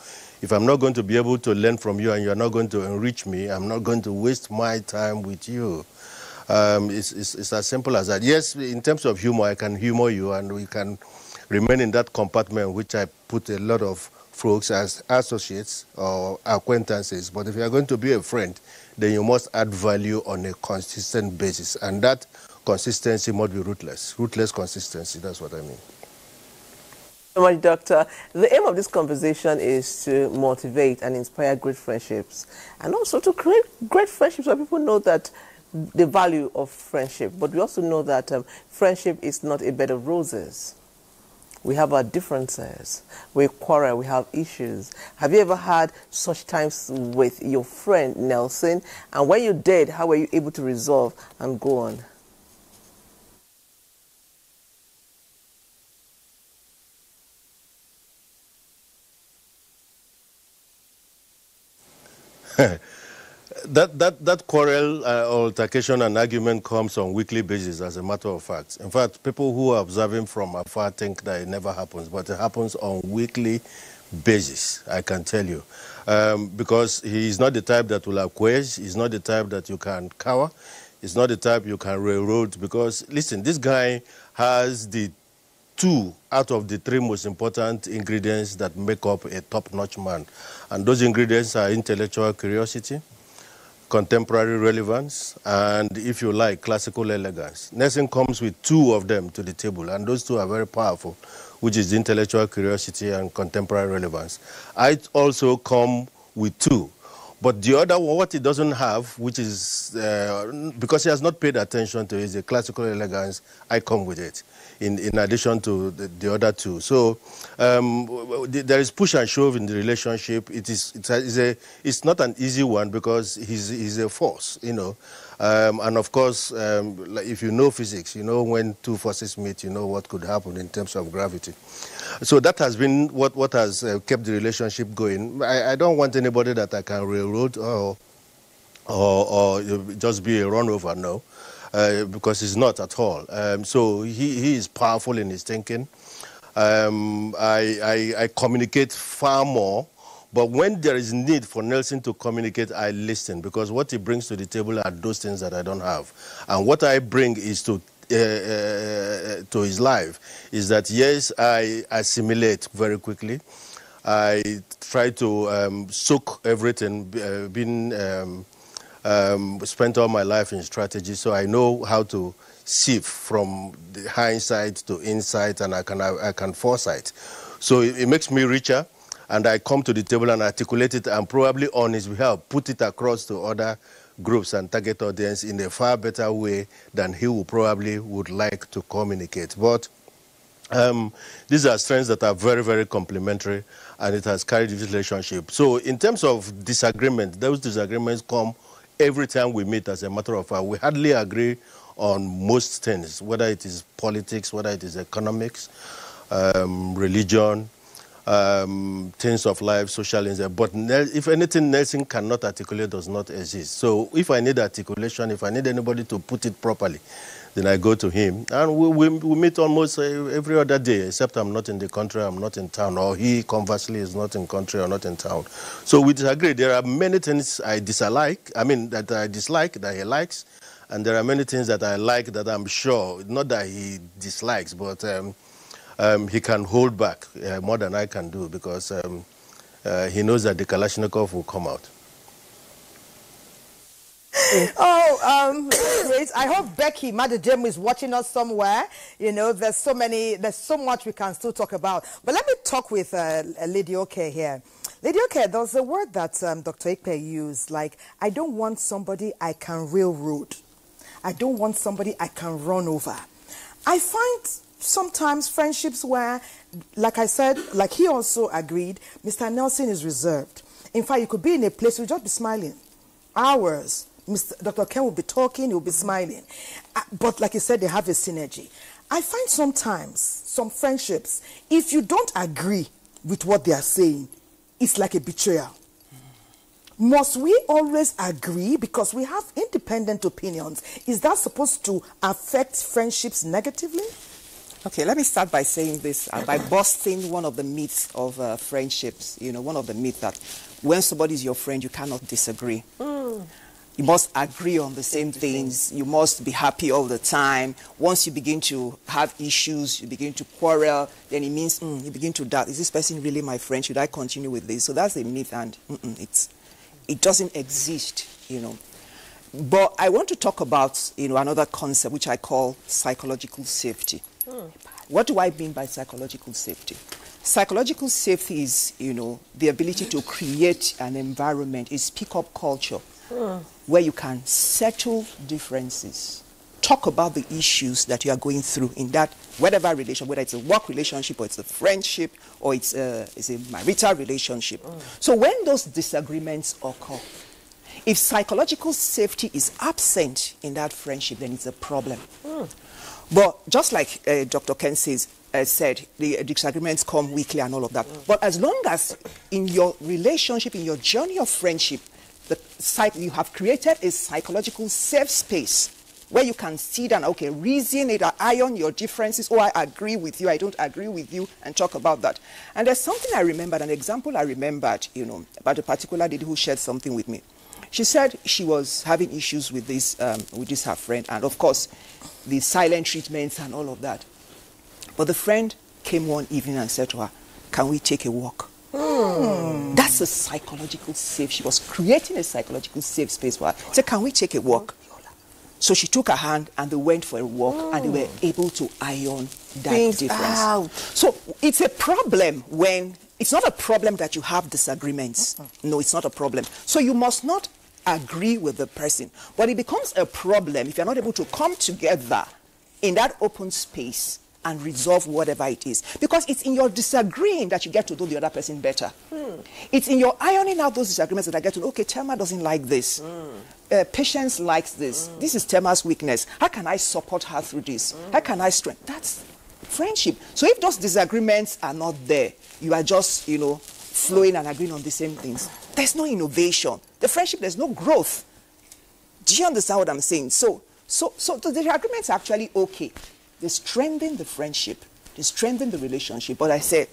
If I'm not going to be able to learn from you and you're not going to enrich me, I'm not going to waste my time with you. It's as simple as that. Yes, in terms of humor, I can humor you and we can remain in that compartment which I put a lot of folks as associates or acquaintances. But if you're going to be a friend, then you must add value on a consistent basis. And that consistency must be ruthless. Ruthless consistency, that's what I mean. So much, Doctor. The aim of this conversation is to motivate and inspire great friendships, and also to create great friendships where people know that the value of friendship. But we also know that friendship is not a bed of roses. We have our differences. We quarrel. We have issues. Have you ever had such times with your friend Nelson? And when you did, how were you able to resolve and go on? That quarrel, altercation and argument comes on weekly basis, as a matter of fact. In fact, people who are observing from afar think that it never happens, but it happens on weekly basis, I can tell you. Because he is not the type that will acquiesce, he's not the type that you can cower, he's not the type you can railroad, because, listen, this guy has the 2 out of the 3 most important ingredients that make up a top-notch man. And those ingredients are intellectual curiosity, contemporary relevance, and, if you like, classical elegance. Nelson comes with 2 of them to the table, and those 2 are very powerful, which is intellectual curiosity and contemporary relevance. I also come with 2. But the other one, what he doesn't have, which is, because he has not paid attention to it, is the classical elegance, I come with it, in addition to the other 2. So there is push and shove in the relationship. It's not an easy one because he's a force, you know. And of course, like if you know physics, you know when 2 forces meet, you know what could happen in terms of gravity. So that has been what has kept the relationship going. I don't want anybody that I can railroad or just be a runover, no, because he's not at all. So he is powerful in his thinking. I communicate far more. But when there is need for Nelson to communicate, I listen, because what he brings to the table are those things that I don't have. And what I bring is to his life is that, yes, I assimilate very quickly. I try to soak everything, spent all my life in strategy, so I know how to sift from the hindsight to insight, and I can foresight. So it makes me richer. And I come to the table and articulate it, and probably on his behalf put it across to other groups and target audience in a far better way than he would like to communicate. But these are strengths that are very, very complementary, and it has carried this relationship. So in terms of disagreement, those disagreements come every time we meet, as a matter of fact. We hardly agree on most things, whether it is politics, whether it is economics, religion, things of life, social insight. But if anything Nelson cannot articulate, does not exist. So if I need articulation, if I need anybody to put it properly, then I go to him. And we meet almost every other day, except I'm not in the country, I'm not in town, or he, conversely, is not in country or not in town. So we disagree. There are many things I dislike, that I dislike, that he likes, and there are many things that I like that I'm sure, not that he dislikes, but he can hold back more than I can do, because he knows that the Kalashnikov will come out. Great. I hope Becky Madajemu is watching us somewhere. You know, there's so much we can still talk about. But let me talk with Lady Oke here. Lady Oke, there's a word that Dr. Ikpe used, like, I don't want somebody I can railroad. I don't want somebody I can run over. I find sometimes friendships where, like I said, like he also agreed, Mr. Nelson is reserved. In fact, you could be in a place, you'll just be smiling. Hours. Dr. Ken will be talking, he'll be smiling. But like you said, they have a synergy. I find sometimes, some friendships, if you don't agree with what they are saying, it's like a betrayal. Must we always agree because we have independent opinions? Is that supposed to affect friendships negatively? Okay, let me start by saying this, by busting one of the myths of friendships. You know, one of the myths that when somebody is your friend, you cannot disagree. You must agree on the same things. You must be happy all the time. Once you begin to have issues, you begin to quarrel, then it means you begin to doubt, is this person really my friend? Should I continue with this? So that's a myth, and it doesn't exist, you know. But I want to talk about, another concept which I call psychological safety. What do I mean by psychological safety? Psychological safety is, the ability to create an environment, is pick-up culture, where you can settle differences, talk about the issues that you are going through in that, whatever relation, whether it's a work relationship or it's a friendship or it's a marital relationship. So when those disagreements occur, if psychological safety is absent in that friendship, then it's a problem. But just like Dr. Ken said, the disagreements come weekly and all of that. But as long as in your relationship, in your journey of friendship, you have created a psychological safe space where you can sit down, okay, reason it, iron your differences. Oh, I agree with you, I don't agree with you, and talk about that. And there's something I remembered, an example I remembered, about a particular lady who shared something with me. She said she was having issues with this her friend, and of course, the silent treatments and all of that. But the friend came one evening and said to her, "Can we take a walk?" That's a psychological safe. She was creating a psychological safe space for her. She said, "Can we take a walk?" So she took her hand and they went for a walk and they were able to iron that difference. Out. So it's a problem when, it's not a problem that you have disagreements. No, it's not a problem. So you must not agree with the person. But it becomes a problem if you're not able to come together in that open space and resolve whatever it is. Because it's in your disagreeing that you get to know the other person better. It's in your ironing out those disagreements that I get to know, okay, Thelma doesn't like this. Patience likes this. This is Thelma's weakness. How can I support her through this? How can I strengthen? That's friendship. So if those disagreements are not there, you are just, flowing and agreeing on the same things, there's no innovation. The friendship, there's no growth. Do you understand what I'm saying? So the disagreements are actually okay. They strengthen the friendship. They strengthen the relationship. But I said,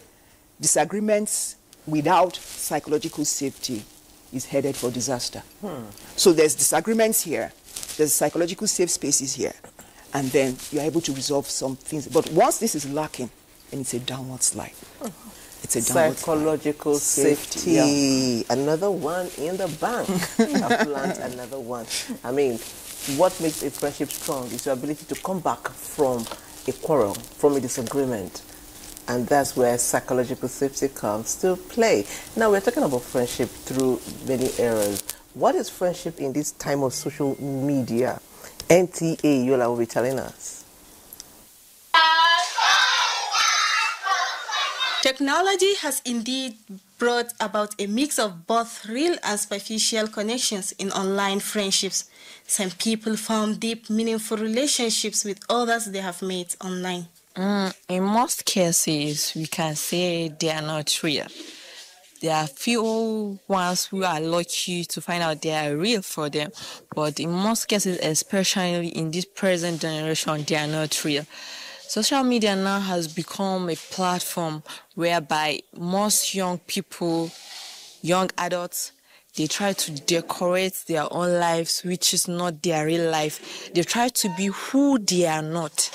disagreements without psychological safety is headed for disaster. So there's disagreements here. There's psychological safe spaces here. And then you're able to resolve some things. But once this is lacking, then it's a downward slide. It's a downward psychological slide. safety. Yeah. Another one in the bank. I've learned another one. I mean, what makes a friendship strong is your ability to come back from a quarrel, from a disagreement. And that's where psychological safety comes to play. Now, we're talking about friendship through many eras. What is friendship in this time of social media? NTA, Yola will be telling us. Technology has indeed brought about a mix of both real and superficial connections in online friendships. Some people form deep, meaningful relationships with others they have met online. In most cases, we can say they are not real. There are few ones who are lucky to find out they are real for them, but in most cases, especially in this present generation, they are not real. Social media now has become a platform whereby most young people, young adults, they try to decorate their own lives, which is not their real life. They try to be who they are not.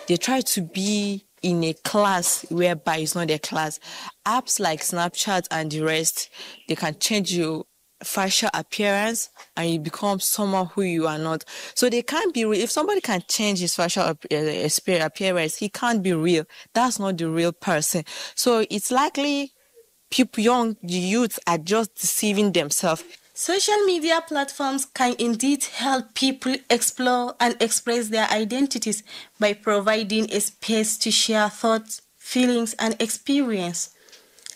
They try to be in a class whereby it's not their class. Apps like Snapchat and the rest, they can change your facial appearance and you become someone who you are not. So they can't be real. If somebody can change his facial appearance, he can't be real. That's not the real person. So it's likely people, young youths are just deceiving themselves. Social media platforms can indeed help people explore and express their identities by providing a space to share thoughts, feelings, and experience.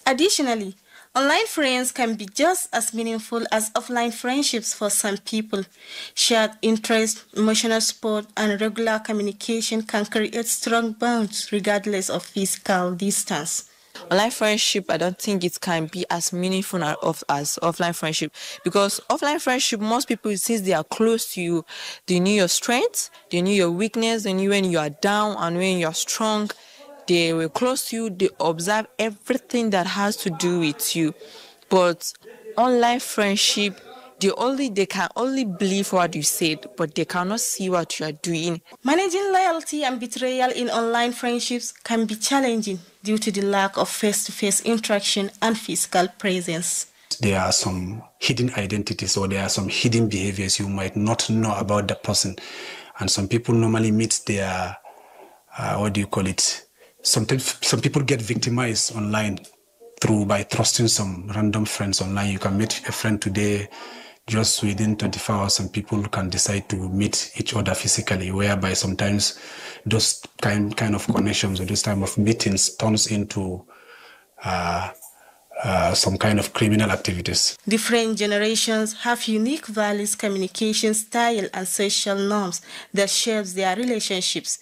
Additionally, online friends can be just as meaningful as offline friendships for some people. Shared interest, emotional support, and regular communication can create strong bonds regardless of physical distance. Online friendship, I don't think it can be as meaningful as offline friendship, because offline friendship, most people, since they are close to you, they know your strengths, they know your weakness, they know when you are down and when you are strong. They were close to you, they observe everything that has to do with you. But online friendship, they can only believe what you said, but they cannot see what you are doing. Managing loyalty and betrayal in online friendships can be challenging due to the lack of face-to-face interaction and physical presence. there are some hidden identities or there are some hidden behaviors you might not know about the person. And some people normally meet their, what do you call it? Sometimes some people get victimized online by trusting some random friends online. You can meet a friend today, just within 24 hours, some people can decide to meet each other physically, whereby sometimes those kind of connections or this time of meetings turns into some kind of criminal activities. Different generations have unique values, communication style, and social norms that shapes their relationships.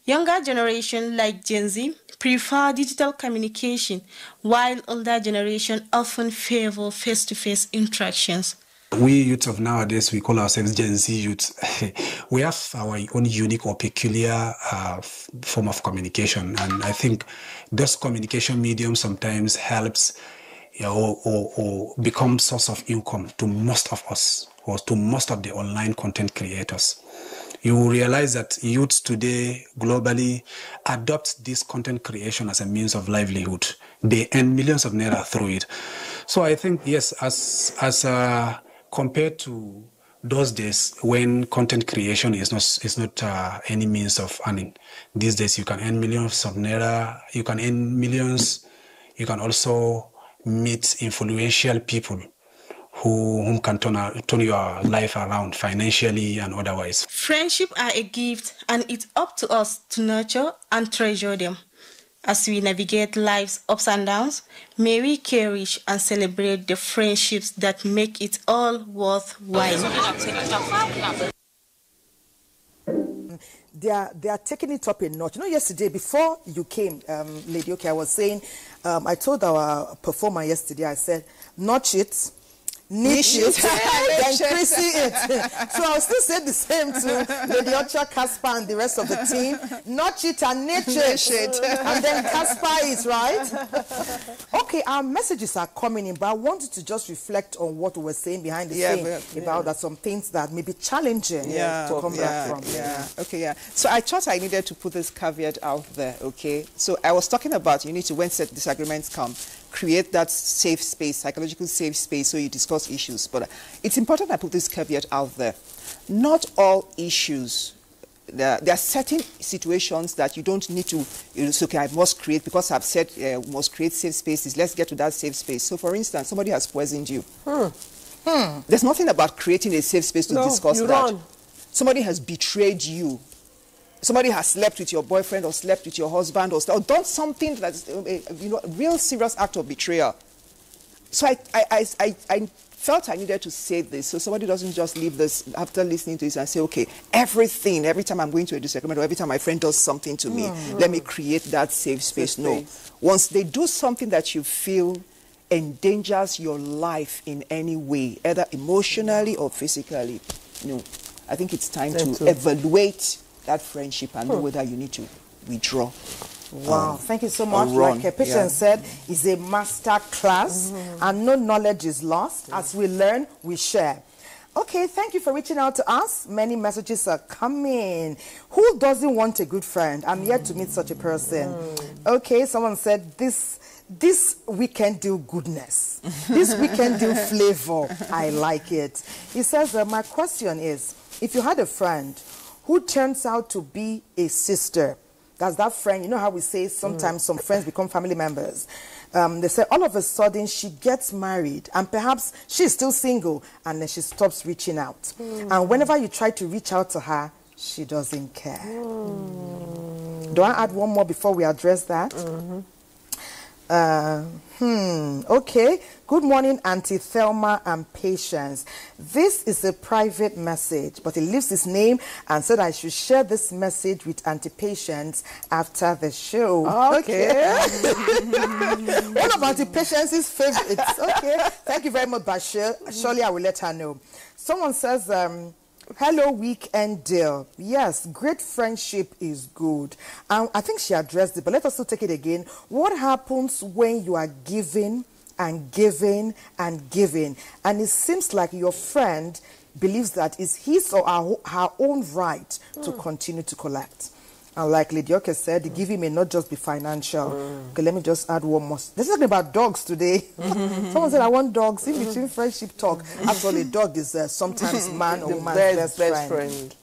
Younger generation like Gen Z prefer digital communication, while older generation often favor face-to-face interactions. We youth of nowadays, we call ourselves Gen Z youth. We have our own unique or peculiar form of communication. And I think this communication medium sometimes helps or become source of income to most of us, or to most of the online content creators. You will realize that youths today globally adopt this content creation as a means of livelihood. They earn millions of naira through it. So I think, yes, as compared to those days when content creation is not any means of earning. These days you can earn millions of naira, you can earn millions, you can also meet influential people whom can turn your life around financially and otherwise. Friendship are a gift, and it's up to us to nurture and treasure them. As we navigate life's ups and downs, may we cherish and celebrate the friendships that make it all worthwhile. They are taking it up a notch. You know, yesterday, before you came, Lady Oki, I was saying, I told our performer yesterday, I said, notch it, niche it, then Chrissy it. So I'll still say the same to Lady Ocha, Casper, and the rest of the team. Notch it and niche it. And then Casper it, right? Okay, our messages are coming in, but I wanted to just reflect on what we were saying behind the scene about that some things that may be challenging to come back from. Okay. So I thought I needed to put this caveat out there, okay? So I was talking about you need to, when disagreements come, create that safe space, psychological safe space, so you discuss issues. But it's important I put this caveat out there. Not all issues, there are certain situations that you don't need to, okay, I must create, because I've said must create safe spaces, let's get to that safe space. So for instance, somebody has poisoned you. There's nothing about creating a safe space to discuss that. Run. Somebody has betrayed you. Somebody has slept with your boyfriend or slept with your husband or done something that's a real serious act of betrayal. So I felt I needed to say this so somebody doesn't just leave this after listening to this and say, okay, every time I'm going to a disagreement or every time my friend does something to me, let me create that safe space. No. Once they do something that you feel endangers your life in any way, either emotionally or physically, I think it's time to evaluate that friendship and know whether you need to withdraw. Wow, thank you so much. Like Patience said, it's a master class and no knowledge is lost. As we learn, we share. Okay, thank you for reaching out to us. Many messages are coming. Who doesn't want a good friend? I'm yet to meet such a person. Okay, someone said this weekend do goodness. This weekend do flavor. I like it. He says, my question is, if you had a friend who turns out to be a sister, that's that friend, you know how we say sometimes some friends become family members. They say all of a sudden she gets married and perhaps she's still single and then she stops reaching out. And whenever you try to reach out to her, she doesn't care. Do I add one more before we address that? Okay. Good morning, Auntie Thelma and Patience. This is a private message, but he leaves his name and said I should share this message with Auntie Patience after the show. Okay. One of Auntie Patience's favorites. Okay. Thank you very much, Bashir. Surely I will let her know. Someone says, hello, weekend deal. Yes, great friendship is good. I think she addressed it, but let us still take it again. What happens when you are giving and giving and giving, and it seems like your friend believes that it's his or her own right to continue to collect? And like Lidioke said, the giving may not just be financial. Okay, let me just add one more. Let's talk about dogs today. Someone said, I want dogs. In between friendship talk, actually, a dog is sometimes man or woman's best friend.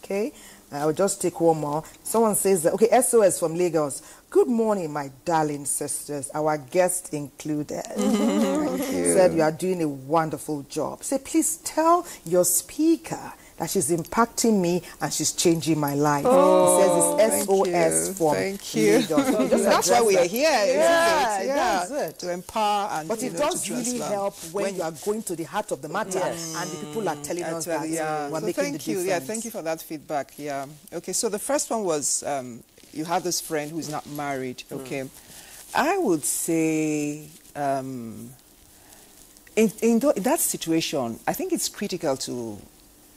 Okay, I will just take one more. Someone says, okay, SOS from Lagos. Good morning, my darling sisters, our guests included. Thank you. Said you are doing a wonderful job. Say, please tell your speaker that she's impacting me and she's changing my life. It says it's SOS from Lagos. That's why we are here. That's it. To empower and but it does really help when you are going to the heart of the matter and the people are telling us that we're making the difference. Yeah, thank you for that feedback. Yeah. Okay, so the first one was you have this friend who's not married. Okay, I would say in that situation, I think it's critical to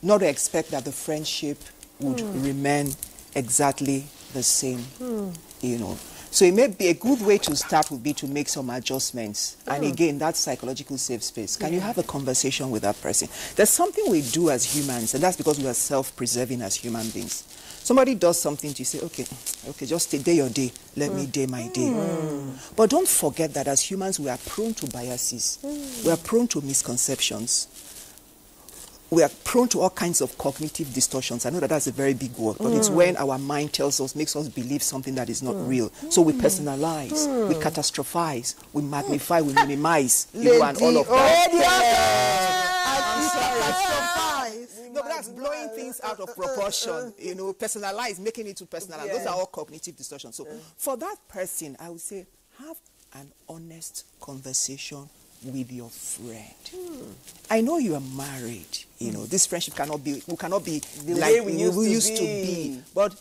not to expect that the friendship would remain exactly the same, you know. So it may be a good way to start would be to make some adjustments. And again, that's psychological safe space. Can you have a conversation with that person? There's something we do as humans, and that's because we are self-preserving as human beings. Somebody does something to you, say, okay, just day your day, let me day my day. But don't forget that as humans, we are prone to biases. We are prone to misconceptions. We are prone to all kinds of cognitive distortions. I know that that's a very big word, but it's when our mind tells us, makes us believe something that is not real. So we personalize, we catastrophize, we magnify, we minimize, and all of that. No, but that's blowing things out of proportion. You know, personalize, making it too personal. Those are all cognitive distortions. So for that person, I would say, have an honest conversation with your friend. I know you are married. You know, this friendship cannot be the like way we used to be. But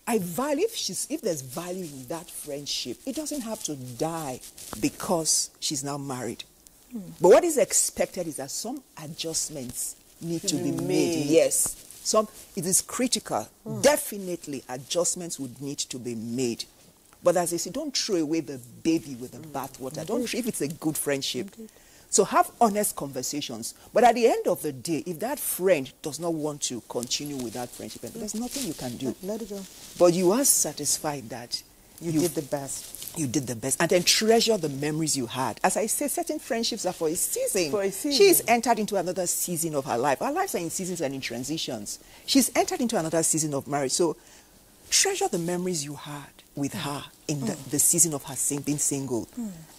I value if there's value in that friendship, it doesn't have to die because she's now married. But what is expected is that some adjustments need to be made. Yes. It is critical. Definitely adjustments would need to be made. But as I say, don't throw away the baby with the bathwater. Don't throw if it's a good friendship. So have honest conversations. But at the end of the day, if that friend does not want to continue with that friendship, there's nothing you can do. Let it go. But you are satisfied that you did the best. You did the best. And then treasure the memories you had. As I say, certain friendships are for a season. For a season. She's entered into another season of her life. Our lives are in seasons and in transitions. She's entered into another season of marriage. So treasure the memories you had with her in the season of her being single.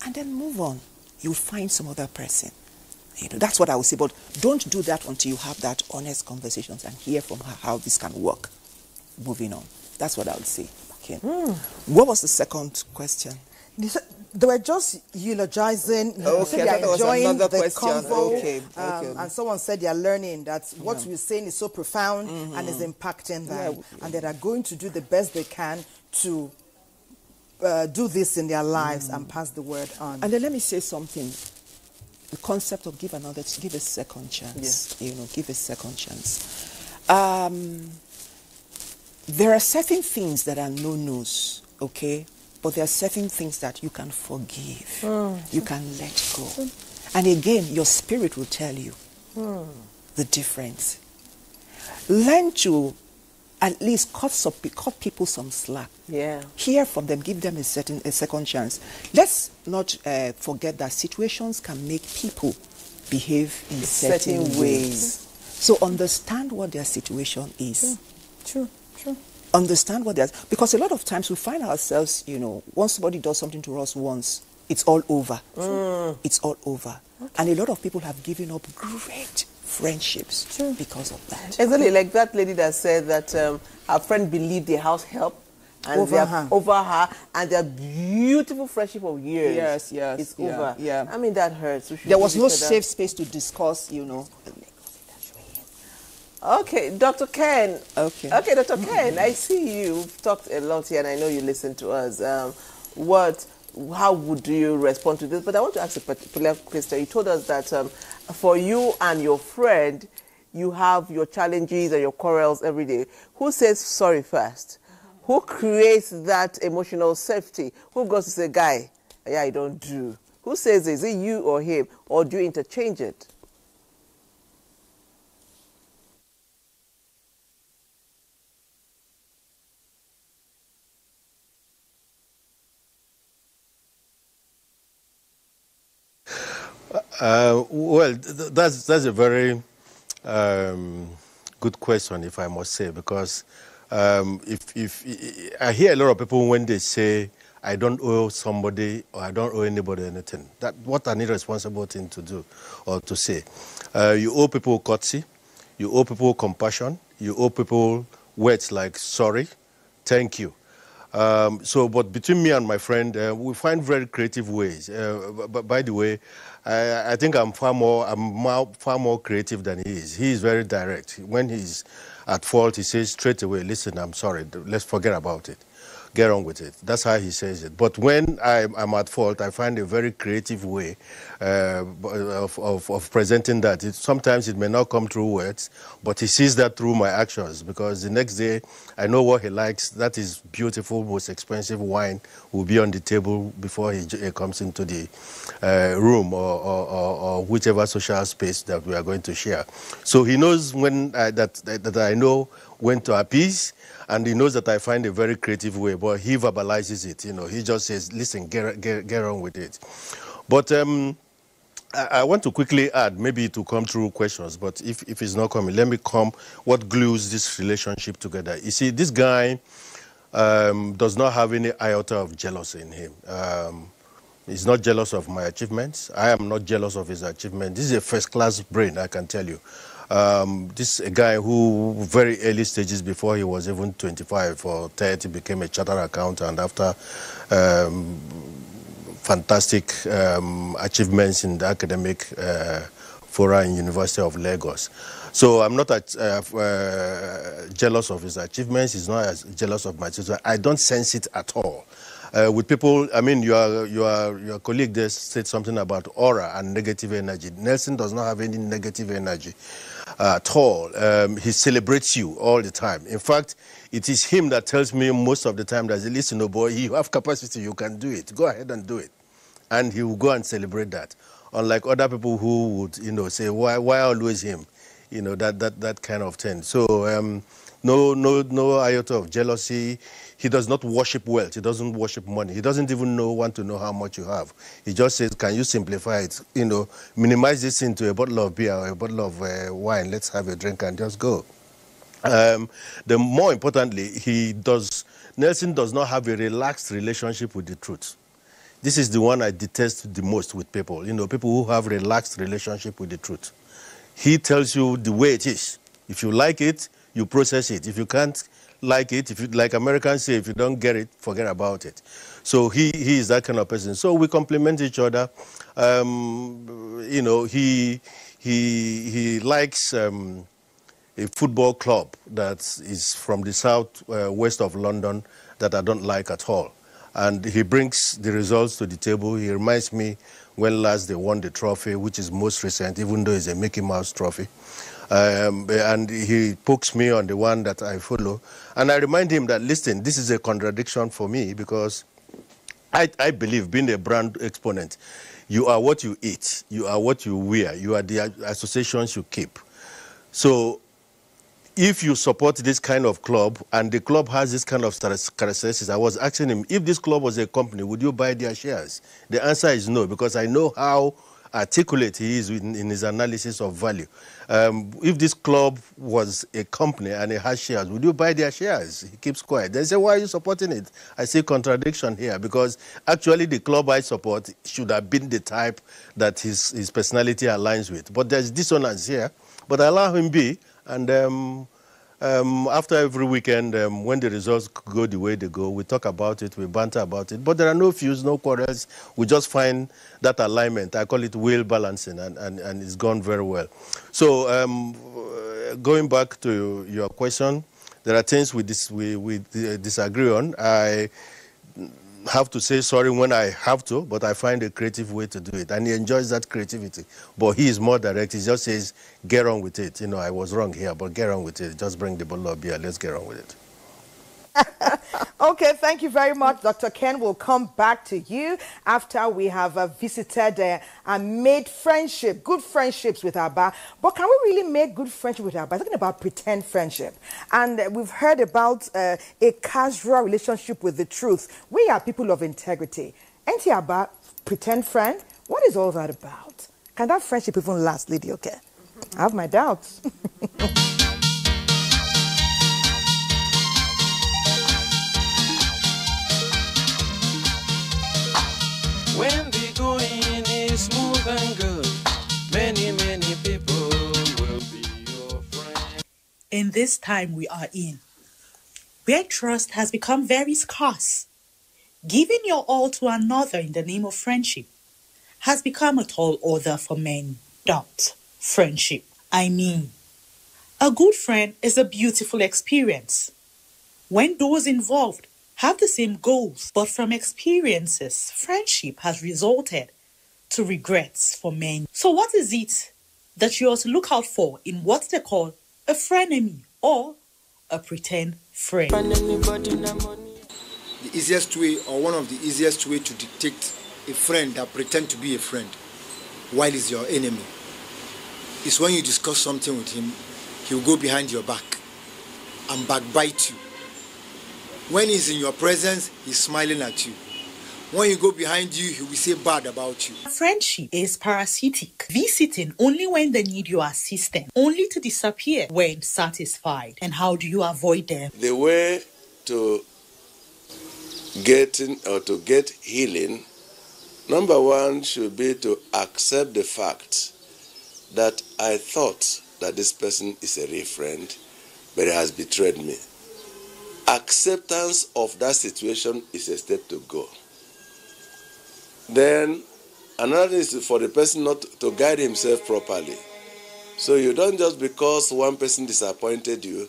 And then move on. You'll find some other person. You know, that's what I would say. But don't do that until you have that honest conversations and hear from her how this can work. Moving on. That's what I would say. Okay. What was the second question? They were just eulogizing. Okay, I thought there was another question. Convo, okay. And someone said they are learning that what we're saying is so profound and is impacting them. And that are going to do the best they can to do this in their lives and pass the word on. And then let me say something. The concept of give a second chance. You know, give a second chance. There are certain things that are no-nos, okay? But there are certain things that you can forgive. You can let go. And again, your spirit will tell you the difference. Learn to at least cut people some slack. Hear from them, give them a second chance. Let's not forget that situations can make people behave in certain ways. So understand what their situation is. True. Understand what they're... Because a lot of times we find ourselves, you know, once somebody does something to us once, it's all over. It's all over. And a lot of people have given up great friendships because of that. Exactly, like that lady that said that her friend believed the house help and over her, and their beautiful friendship of years. Yes. It's over. Yeah. I mean, that hurts. There was no safe space to discuss, you know. Okay, Dr. Ken. Okay, Dr. Ken, I see you've talked a lot here, and I know you listen to us. How would you respond to this? But I want to ask a particular question. You told us that for you and your friend, you have your challenges and your quarrels every day. Who says sorry first? Who creates that emotional safety? Who goes to say, guy, I don't do? Who says, is it you or him? Or do you interchange it? Well, that's a very good question, if I must say, because if I hear a lot of people when they say, I don't owe somebody or I don't owe anybody anything. What an irresponsible thing to do or to say. You owe people courtesy, you owe people compassion, you owe people words like sorry, thank you. But between me and my friend, we find very creative ways. But by the way, I think I'm far more creative than he is. He is very direct. When he's at fault, he says straight away, listen, I'm sorry, let's forget about it. Get on with it. That's how he says it. But when I'm at fault, I find a very creative way of presenting that. Sometimes it may not come through words, but he sees that through my actions, because the next day I know what he likes. That is beautiful, most expensive wine will be on the table before he comes into the room or whichever social space that we are going to share. So he knows when that I know when to appease, and he knows that I find a very creative way, but he verbalizes it. He just says, listen, get on with it. But I want to quickly add, maybe to come through questions, but if it's not coming, let me come what glues this relationship together. You see, this guy does not have any iota of jealousy in him. He's not jealous of my achievements. I am not jealous of his achievements. This is a first-class brain, I can tell you. This is a guy who, very early stages before he was even 25 or 30, became a chartered accountant after fantastic achievements in the academic fora in University of Lagos. So I'm not jealous of his achievements. He's not as jealous of my achievements. I don't sense it at all. With people, I mean, your colleague there said something about aura and negative energy. Nelson does not have any negative energy at all. He celebrates you all the time. In fact, it is him that tells me most of the time that, listen, oh boy, you have capacity, you can do it. Go ahead and do it. And he will go and celebrate that. Unlike other people who would, say, why always him? That kind of thing. So no iota of jealousy. He does not worship wealth. He doesn't worship money. He doesn't even want to know how much you have. He just says, can you simplify it? Minimize this into a bottle of beer or a bottle of wine. Let's have a drink and just go. More importantly, Nelson does not have a relaxed relationship with the truth. This is the one I detest the most with people. People who have relaxed relationship with the truth. He tells you the way it is. If you like it, you process it. If you can't like it, like Americans say, if you don't get it, forget about it. So he is that kind of person. So we complement each other. He likes a football club that is from the south west of London that I don't like at all. And he brings the results to the table. He reminds me when last they won the trophy, which is most recent, even though it's a Mickey Mouse trophy. And he pokes me on the one that I follow. And I remind him that, listen, this is a contradiction for me, because I believe, being a brand exponent, you are what you eat, you are what you wear, you are the associations you keep. So if you support this kind of club, and the club has this kind of characteristics, I was asking him, if this club was a company, would you buy their shares? The answer is no, because I know how articulate he is in his analysis of value. If this club was a company and it has shares, would you buy their shares? He keeps quiet. They say, why are you supporting it? I see contradiction here, because actually the club I support should have been the type that his personality aligns with. But there's dissonance here. But I allow him be, and after every weekend, when the results go the way they go, we talk about it, we banter about it. But there are no feuds, no quarrels. We just find that alignment. I call it wheel balancing, and it's gone very well. So going back to your question, there are things we disagree on. I have to say sorry when I have to, but I find a creative way to do it. And he enjoys that creativity. But he is more direct. He just says, get on with it. I was wrong here, but get on with it. Just bring the bottle of beer. Let's get on with it. Okay, thank you very much, Dr. Ken. We'll come back to you after we have visited and made friendship, good friendships with Aba. But can we really make good friendship with Aba? Talking about pretend friendship. And we've heard about a casual relationship with the truth. We are people of integrity. NTA Aba, pretend friend, what is all that about? Can that friendship even last, Lady Okay? I have my doubts. When the going is smooth and good, many people will be your friend. In this time we are in, where trust has become very scarce, giving your all to another in the name of friendship has become a tall order for men. Friendship. I mean, a good friend is a beautiful experience when those involved have the same goals, but from experiences, friendship has resulted to regrets for men. So what is it that you ought to look out for in what they call a frenemy or a pretend friend? The easiest way, or one of the easiest way to detect a friend that pretend to be a friend while he's your enemy is when you discuss something with him, he'll go behind your back and backbite you. When he's in your presence, he's smiling at you. When you go behind you, he will say bad about you. Friendship is parasitic, visiting only when they need your assistance, only to disappear when satisfied. And how do you avoid them? The way to get healing, number one should be to accept the fact that I thought that this person is a real friend, but he has betrayed me. Acceptance of that situation is a step to go. Then another thing is for the person not to guide himself properly. So you don't just because one person disappointed you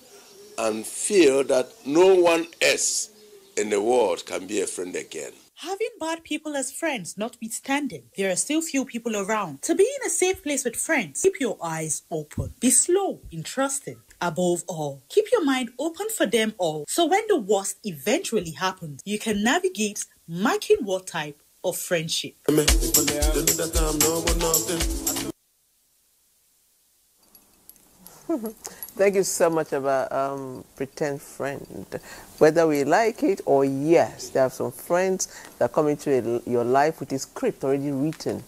and feel that no one else in the world can be a friend again. Having bad people as friends notwithstanding, there are still few people around. To be in a safe place with friends, keep your eyes open. Be slow in trusting. Above all, keep your mind open for them all. So when the worst eventually happens, you can navigate marking what type of friendship. Thank you so much about pretend friend. Whether we like it or yes, there are some friends that come into your life with a script already written,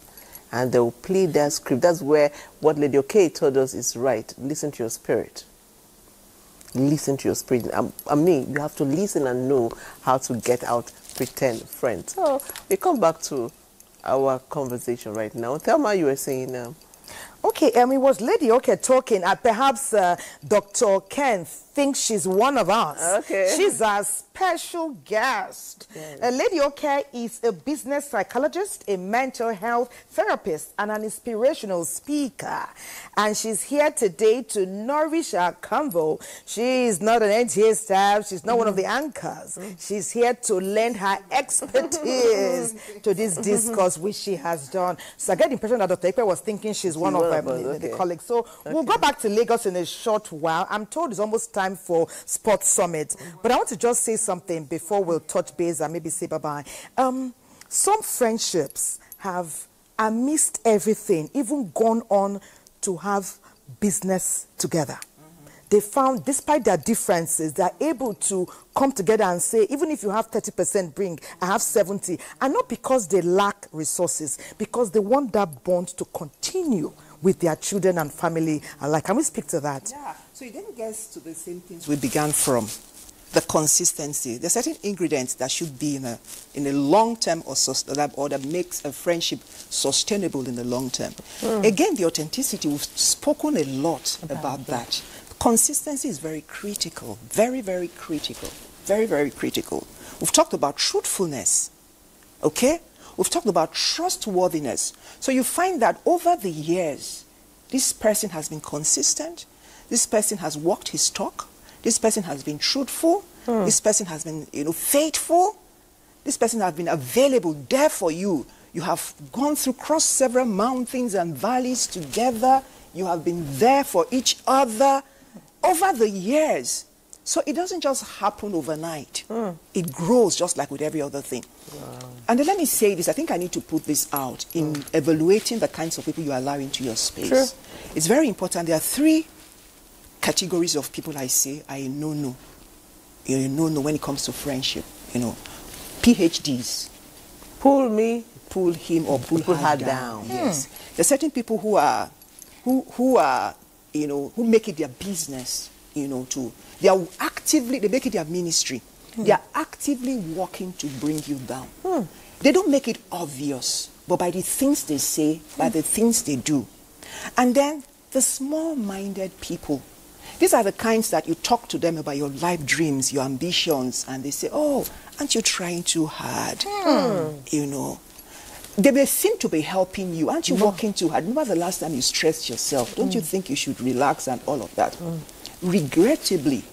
and they will play that script. That's where what Lady Okay told us is right. Listen to your spirit. Listen to your spirit. I mean, you have to listen and know how to get out pretend friends. So we come back to our conversation right now. Thelma, you were saying. Okay, it was Lady Okay talking. Perhaps Dr. Ken thinks she's one of us. Okay. She's a special guest. Yes. Lady Okay is a business psychologist, a mental health therapist, and an inspirational speaker. And she's here today to nourish our convo. She's not an NTA staff. She's not one of the anchors. She's here to lend her expertise to this discourse, which she has done. So I get the impression that Dr. Ekpe was thinking she's one of the colleagues. So we'll go back to Lagos in a short while. I'm told it's almost time for Sports Summit. But I want to just say something before we'll touch base and maybe say bye-bye. Some friendships have, amidst everything, even gone on to have business together. They found, despite their differences, they're able to come together and say, even if you have 30%, bring, I have 70. And not because they lack resources, because they want that bond to continue with their children and family alike. Can we speak to that? Yeah, so it then gets to the same things we began from. The consistency. There are certain ingredients that should be in a long term or that makes a friendship sustainable in the long term. Again, the authenticity, we've spoken a lot about that. Consistency is very critical, very, very critical, very, very critical. We've talked about truthfulness, okay? We've talked about trustworthiness. So you find that over the years, this person has been consistent, this person has walked his talk, this person has been truthful, this person has been, faithful, this person has been available there for you. You have gone through, crossed several mountains and valleys together. You have been there for each other over the years. So it doesn't just happen overnight. It grows just like with every other thing. Wow. And then let me say this. I think I need to put this out in evaluating the kinds of people you allow into your space. Sure. It's very important. There are three categories of people I say I know. You know when it comes to friendship. PhDs. Pull me, pull him or pull her down. Yes. There's certain people who are, you know, who make it their business, you know, they make it their ministry. They are actively working to bring you down. They don't make it obvious, but by the things they say, by the things they do. And then the small-minded people, these are the kinds that you talk to them about your life dreams, your ambitions, and they say, oh, aren't you trying too hard? You know, they may seem to be helping you. Aren't you working too hard? Remember the last time you stressed yourself? Don't you think you should relax and all of that? Regrettably,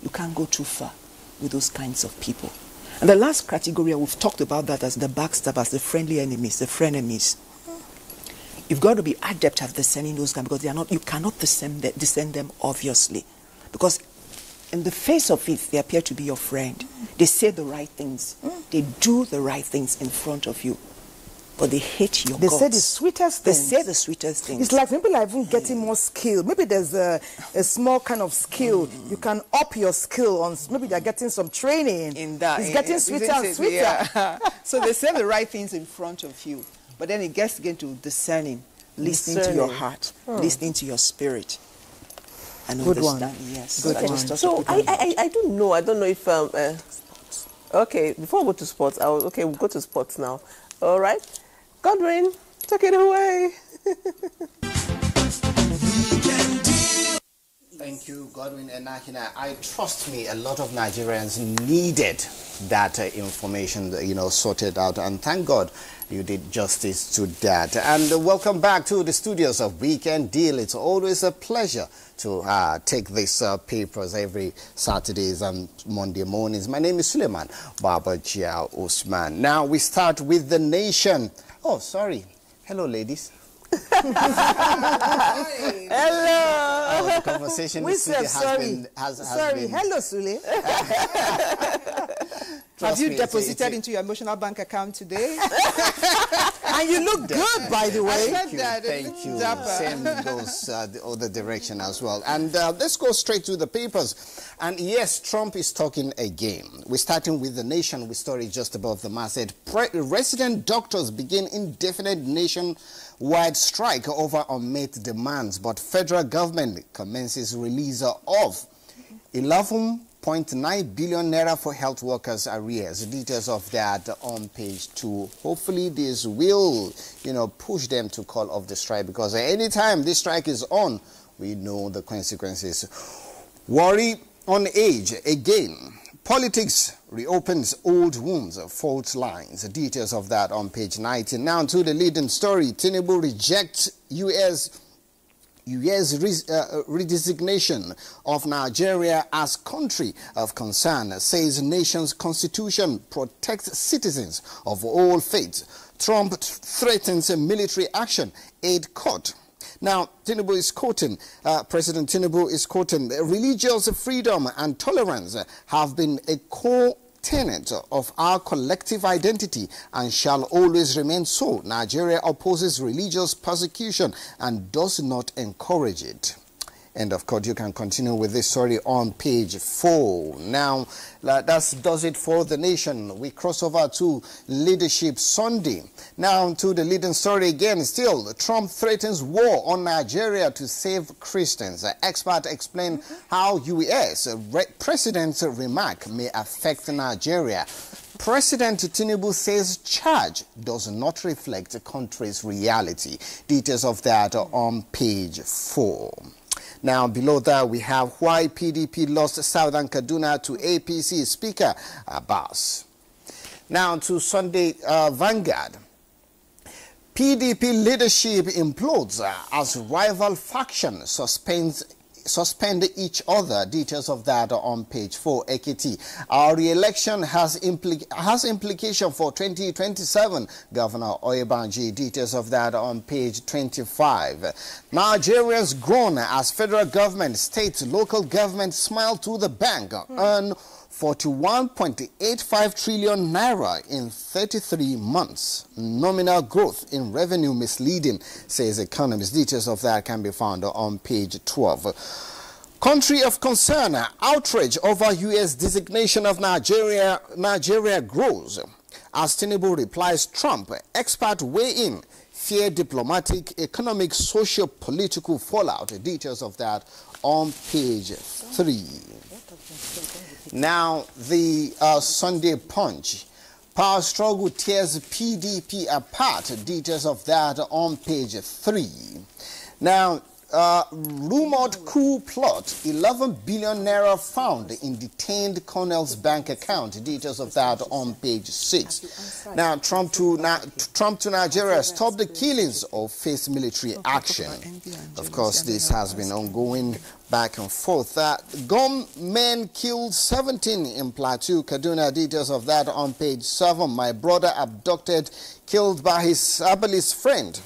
you can't go too far with those kinds of people. And the last category, we've talked about that as the backstabbers, the friendly enemies, the frenemies. You've got to be adept at discerning those guys, because they are not, you cannot discern them obviously. Because in the face of it, they appear to be your friend. They say the right things. They do the right things in front of you. But they hate your guts. They say the sweetest things. They say the sweetest things. It's like people are even getting more skill. Maybe there's a small kind of skill. You can up your skill on. Maybe they're getting some training. In that. It's getting sweeter and sweeter. Yeah. So they say the right things in front of you. But then it gets again to discerning, listening to your heart, listening to your spirit. And good understand. One. Yes. Good one. So I don't know. I don't know if okay, before we go to sports, we'll go to sports now. All right, Godwin, take it away. Thank you, Godwin and Nakina. I trust me, a lot of Nigerians needed that information, you know, sorted out, and thank God you did justice to that. And welcome back to the studios of Weekend Deal. It's always a pleasure to take these papers every Saturdays and Monday mornings. My name is Suleiman Babajia Osman. Now we start with The Nation. Oh, sorry. Hello, ladies. Hello. The conversation has been. Hello, Sule. Have you deposited into your emotional bank account today? And you look good, by the way. Thank you. Same goes the other direction as well. And let's go straight to the papers. And yes, Trump is talking again. We're starting with The Nation, with story just above the masthead. Resident doctors begin indefinite nationwide strike over unmet demands, but federal government commences release of 11.9 billion naira for health workers arrears. Details of that on page 2. Hopefully this will, you know, push them to call off the strike, because anytime this strike is on, we know the consequences. Worry on age again. Politics reopens old wounds, fault lines. Details of that on page 19. Now to the leading story. Tinubu rejects U.S. redesignation of Nigeria as country of concern, says nation's constitution protects citizens of all faiths. Trump threatens a military action, aid cut. Now, Tinubu is quoting, President Tinubu is quoting, religious freedom and tolerance have been a core tenet of our collective identity and shall always remain so. Nigeria opposes religious persecution and does not encourage it. And of course, you can continue with this story on page 4. Now, that does it for The Nation. We cross over to Leadership Sunday. Now, to the leading story again. Still, Trump threatens war on Nigeria to save Christians. Experts explain how U.S. President's remark may affect Nigeria. President Tinubu says charge does not reflect the country's reality. Details of that are on page 4. Now, below that, we have why PDP lost Southern Kaduna to APC Speaker Abbas. Now, to Sunday Vanguard. PDP leadership implodes as rival faction suspend each other. Details of that are on page 4. Ekiti. Our re-election has implication for 2027. Governor Oyebanji. Details of that are on page 25. Nigerians groan as federal government, state, local government smile to the bank. Earn 41.85 trillion naira in 33 months. Nominal growth in revenue misleading, says economists. Details of that can be found on page 12. Country of concern, outrage over U.S. designation of Nigeria grows As Tinubu replies Trump, expert weigh in, fear diplomatic, economic, socio-political fallout. Details of that on page 3. Now, the Sunday Punch. Power struggle tears PDP apart. Details of that on page 3. Now, rumored coup plot, 11 billion naira found in detained colonel's bank account. Details of that on page 6. Now, Trump to Nigeria, stop the killings or face military action. Of course, this has been ongoing back and forth. Gunmen killed 17 in Plateau, Kaduna. Details of that on page 7. My brother abducted, killed by his herbalist friend.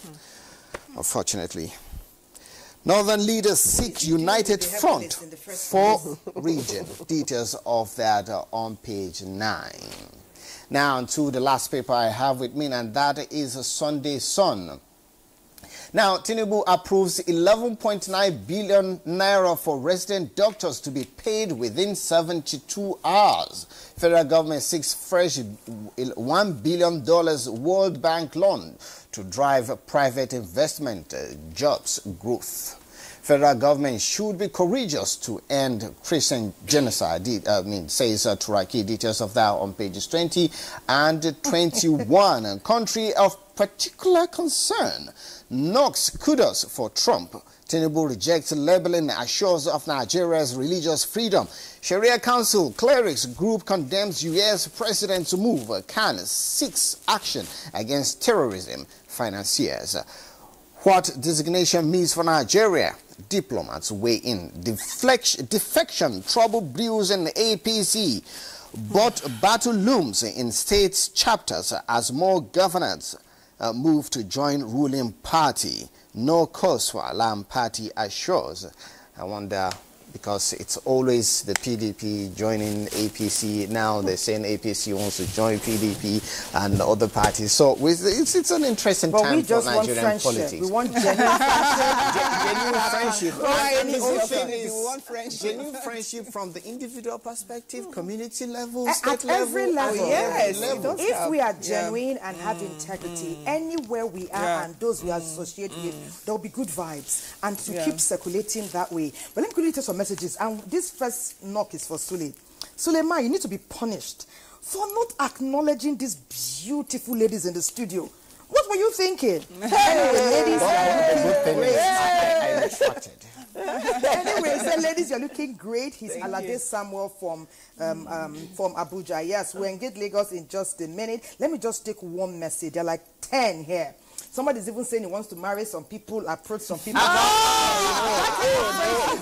Unfortunately. Northern leaders seek united front for region. Details of that on page 9. Now to the last paper I have with me, and that is a Sunday Sun. Now, Tinubu approves 11.9 billion naira for resident doctors to be paid within 72 hours. Federal government seeks fresh $1 billion World Bank loan to drive private investment, jobs growth. Federal government should be courageous to end Christian genocide, says Turaki. Details of that on pages 20 and 21. A country of particular concern. Knocks kudos for Trump. Tinubu rejects labeling, assures of Nigeria's religious freedom. Sharia Council clerics group condemns U.S. president to move. Khan seeks action against terrorism financiers. What designation means for Nigeria? Diplomats weigh in. Defection, trouble brews in the APC. But battle looms in states chapters as more governors move to join ruling party. No cause for alarm, party assures. I wonder, because it's always the PDP joining APC. Now they're saying APC wants to join PDP and other parties. So it's an interesting time for Nigerian politics. We want genuine friendship. Genuine friendship from the individual perspective, community level, at state level. every level. Oh, yes. If we are genuine and have integrity, anywhere we are and those we associate with, there will be good vibes and to keep circulating that way. But let me quickly take some messages. And this first knock is for Sule. Suleiman, you need to be punished for not acknowledging these beautiful ladies in the studio. What were you thinking? Ladies, I retracted. Anyway, say, ladies, you're looking great. He's Alade Samuel from Abuja. Yes, we'll engage Lagos in just a minute. Let me just take one message. There are like 10 here. Somebody's even saying he wants to marry some people, approach some people.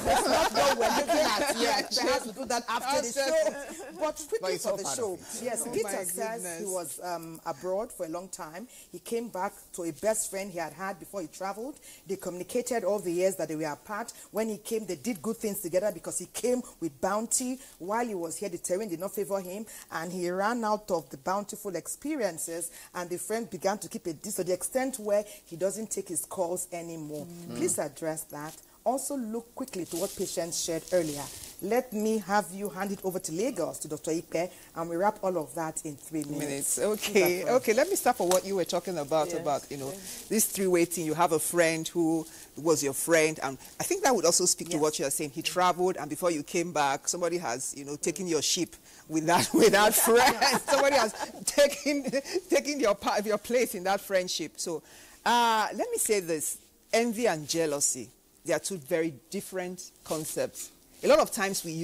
That's not what we're looking at yet. Perhaps we'll do that after the show. But quickly for the show. Yes, Peter says he was abroad for a long time. He came back to a best friend he had before he traveled. They communicated all the years that they were apart. When he came, they did good things together because he came with bounty. While he was here, the terrain did not favor him, and he ran out of the bountiful experiences, and the friend began to keep a distance to the extent where he doesn't take his calls anymore. Please address that. Also look quickly to what Patience shared earlier. Let me have you hand it over to Lagos, to Dr. Ipe, and we wrap all of that in 3 minutes. Okay, let me start for what you were talking about, this three-way thing. You have a friend who was your friend, and I think that would also speak to what you're saying. He traveled, and before you came back, somebody has, taken your ship with that friend. Somebody has taken your place in that friendship. So let me say this. Envy and jealousy, they are two very different concepts. A lot of times we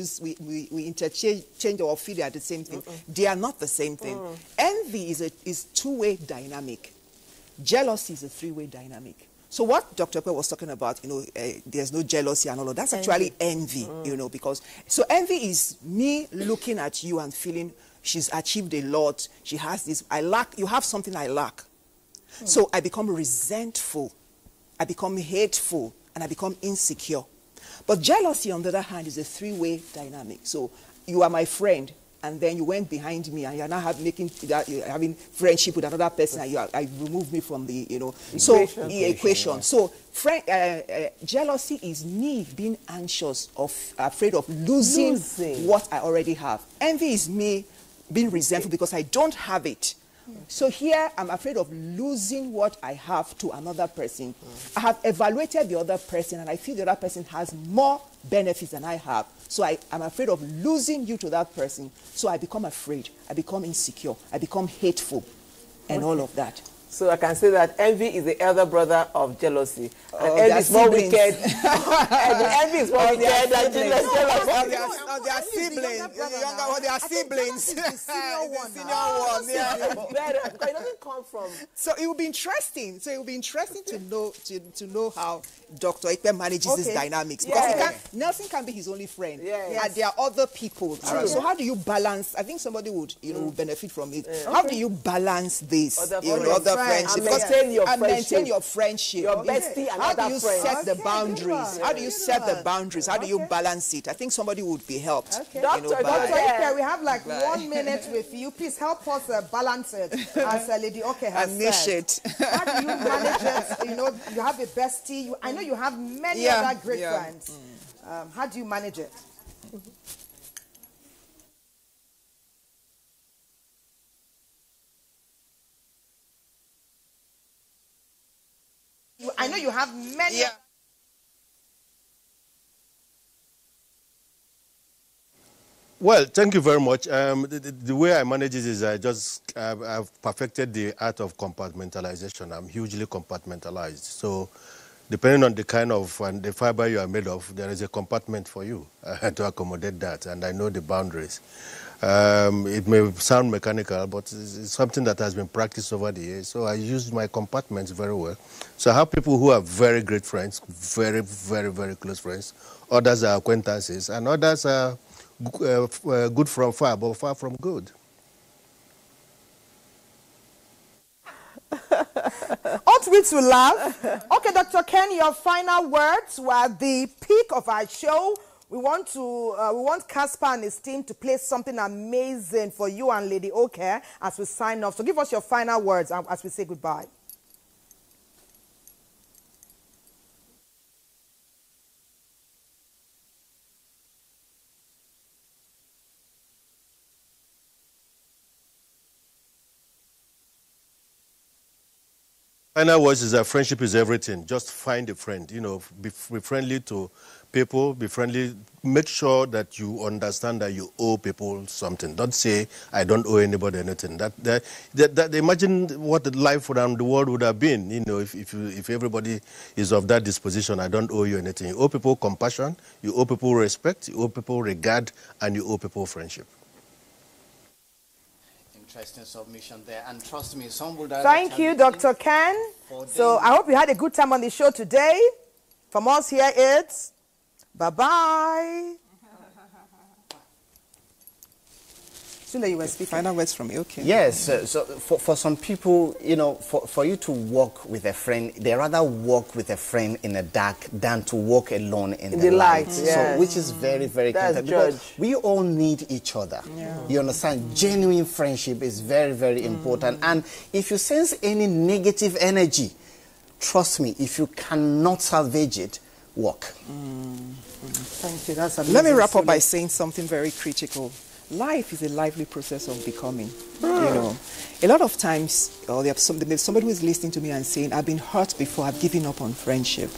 interchange or feel they are the same thing. They are not the same thing. Envy is two-way dynamic. Jealousy is a three-way dynamic. So what Dr. Pe was talking about, there's no jealousy and all of that's actually envy, because so envy is me looking at you and feeling she's achieved a lot. She has this, I lack, you have something I lack. So I become resentful, I become hateful, and I become insecure. But jealousy, on the other hand, is a three-way dynamic. So you are my friend, and then you went behind me, and you're now you're having friendship with another person, and I remove me from the, equation. So jealousy is me being anxious, afraid of losing what I already have. Envy is me being resentful because I don't have it. So here, I'm afraid of losing what I have to another person. I have evaluated the other person, and I feel the other person has more benefits than I have. So I'm afraid of losing you to that person. So I become afraid. I become insecure. I become hateful, and all of that. So I can say that envy is the elder brother of jealousy. And They envy are is more siblings. wicked. Envy is more wicked than jealousy. They are siblings. They are siblings. The senior one. Better, because it doesn't come from. So it will be interesting. So it will be interesting to know how Dr. Ikpe manages his dynamics. Because Nelson can be his only friend. And there are other people. So how do you balance? I think somebody would benefit from it. How do you balance this? Other friendship. Maintain your friendship. Your bestie, how do you friend. set the boundaries? How do you set the boundaries? How do you balance it? I think somebody would be helped. Dr. Ikpe, we have like 1 minute with you. Please help us balance it, as Lady Oke has said. How do you manage it? You know, you have a bestie. I know you have many other great friends. How do you manage it? I know you have many. Well, thank you very much. The way I manage it is I've perfected the art of compartmentalization. I'm hugely compartmentalized. So depending on the kind of and the fiber you are made of, there is a compartment for you to accommodate that, and I know the boundaries. It may sound mechanical, but it's something that has been practiced over the years. So I use my compartments very well. So I have people who are very great friends, very, very, very close friends. Others are acquaintances, and others are good from far, but far from good. Ought we to laugh? Okay, Dr. Ken, your final words were the peak of our show. We want Casper and his team to play something amazing for you and Lady Oke as we sign off. So give us your final words as we say goodbye. Final words is that friendship is everything. Just find a friend. You know, be friendly to people. Be friendly. Make sure that you understand that you owe people something. Don't say I don't owe anybody anything. Imagine what the life around the world would have been. You know, if everybody is of that disposition. I don't owe you anything. You owe people compassion. You owe people respect. You owe people regard, and you owe people friendship. Interesting submission there, and trust me, some would. Thank you, Dr. Ken. So I hope you had a good time on the show today. From us here, it's bye-bye. Soon you will speak. Final words from you, okay? Yes, so for some people, you know, for you to walk with a friend, they rather walk with a friend in the dark than to walk alone in the light. Yes. So, which is very, very important because we all need each other. Yeah. You understand? Genuine friendship is very, very important. And if you sense any negative energy, trust me, if you cannot salvage it, walk. Thank you. That's amazing. Let me wrap up by saying something very critical. Life is a lively process of becoming. You know, a lot of times, there's somebody who is listening to me and saying, I've been hurt before, I've given up on friendship.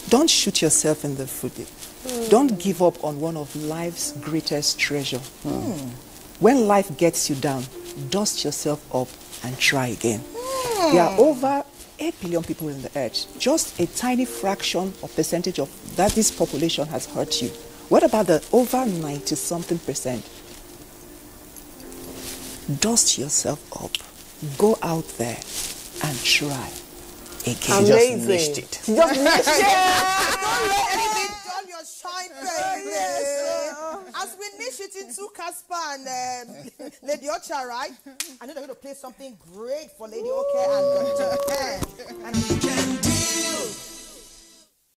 Don't shoot yourself in the foot. Don't give up on one of life's greatest treasure. When life gets you down, dust yourself up and try again. There are over 8 billion people in the earth. Just a tiny fraction or percentage of that this population has hurt you. What about the over 90-something%? Dust yourself up. Go out there and try again. Amazing. Just niched it. Just niched it. Don't let anything dull your shine, baby. As we niche it into Casper and Lady Ocha, right? I know they're going to play something great for Lady Oke and Dr. Ken. And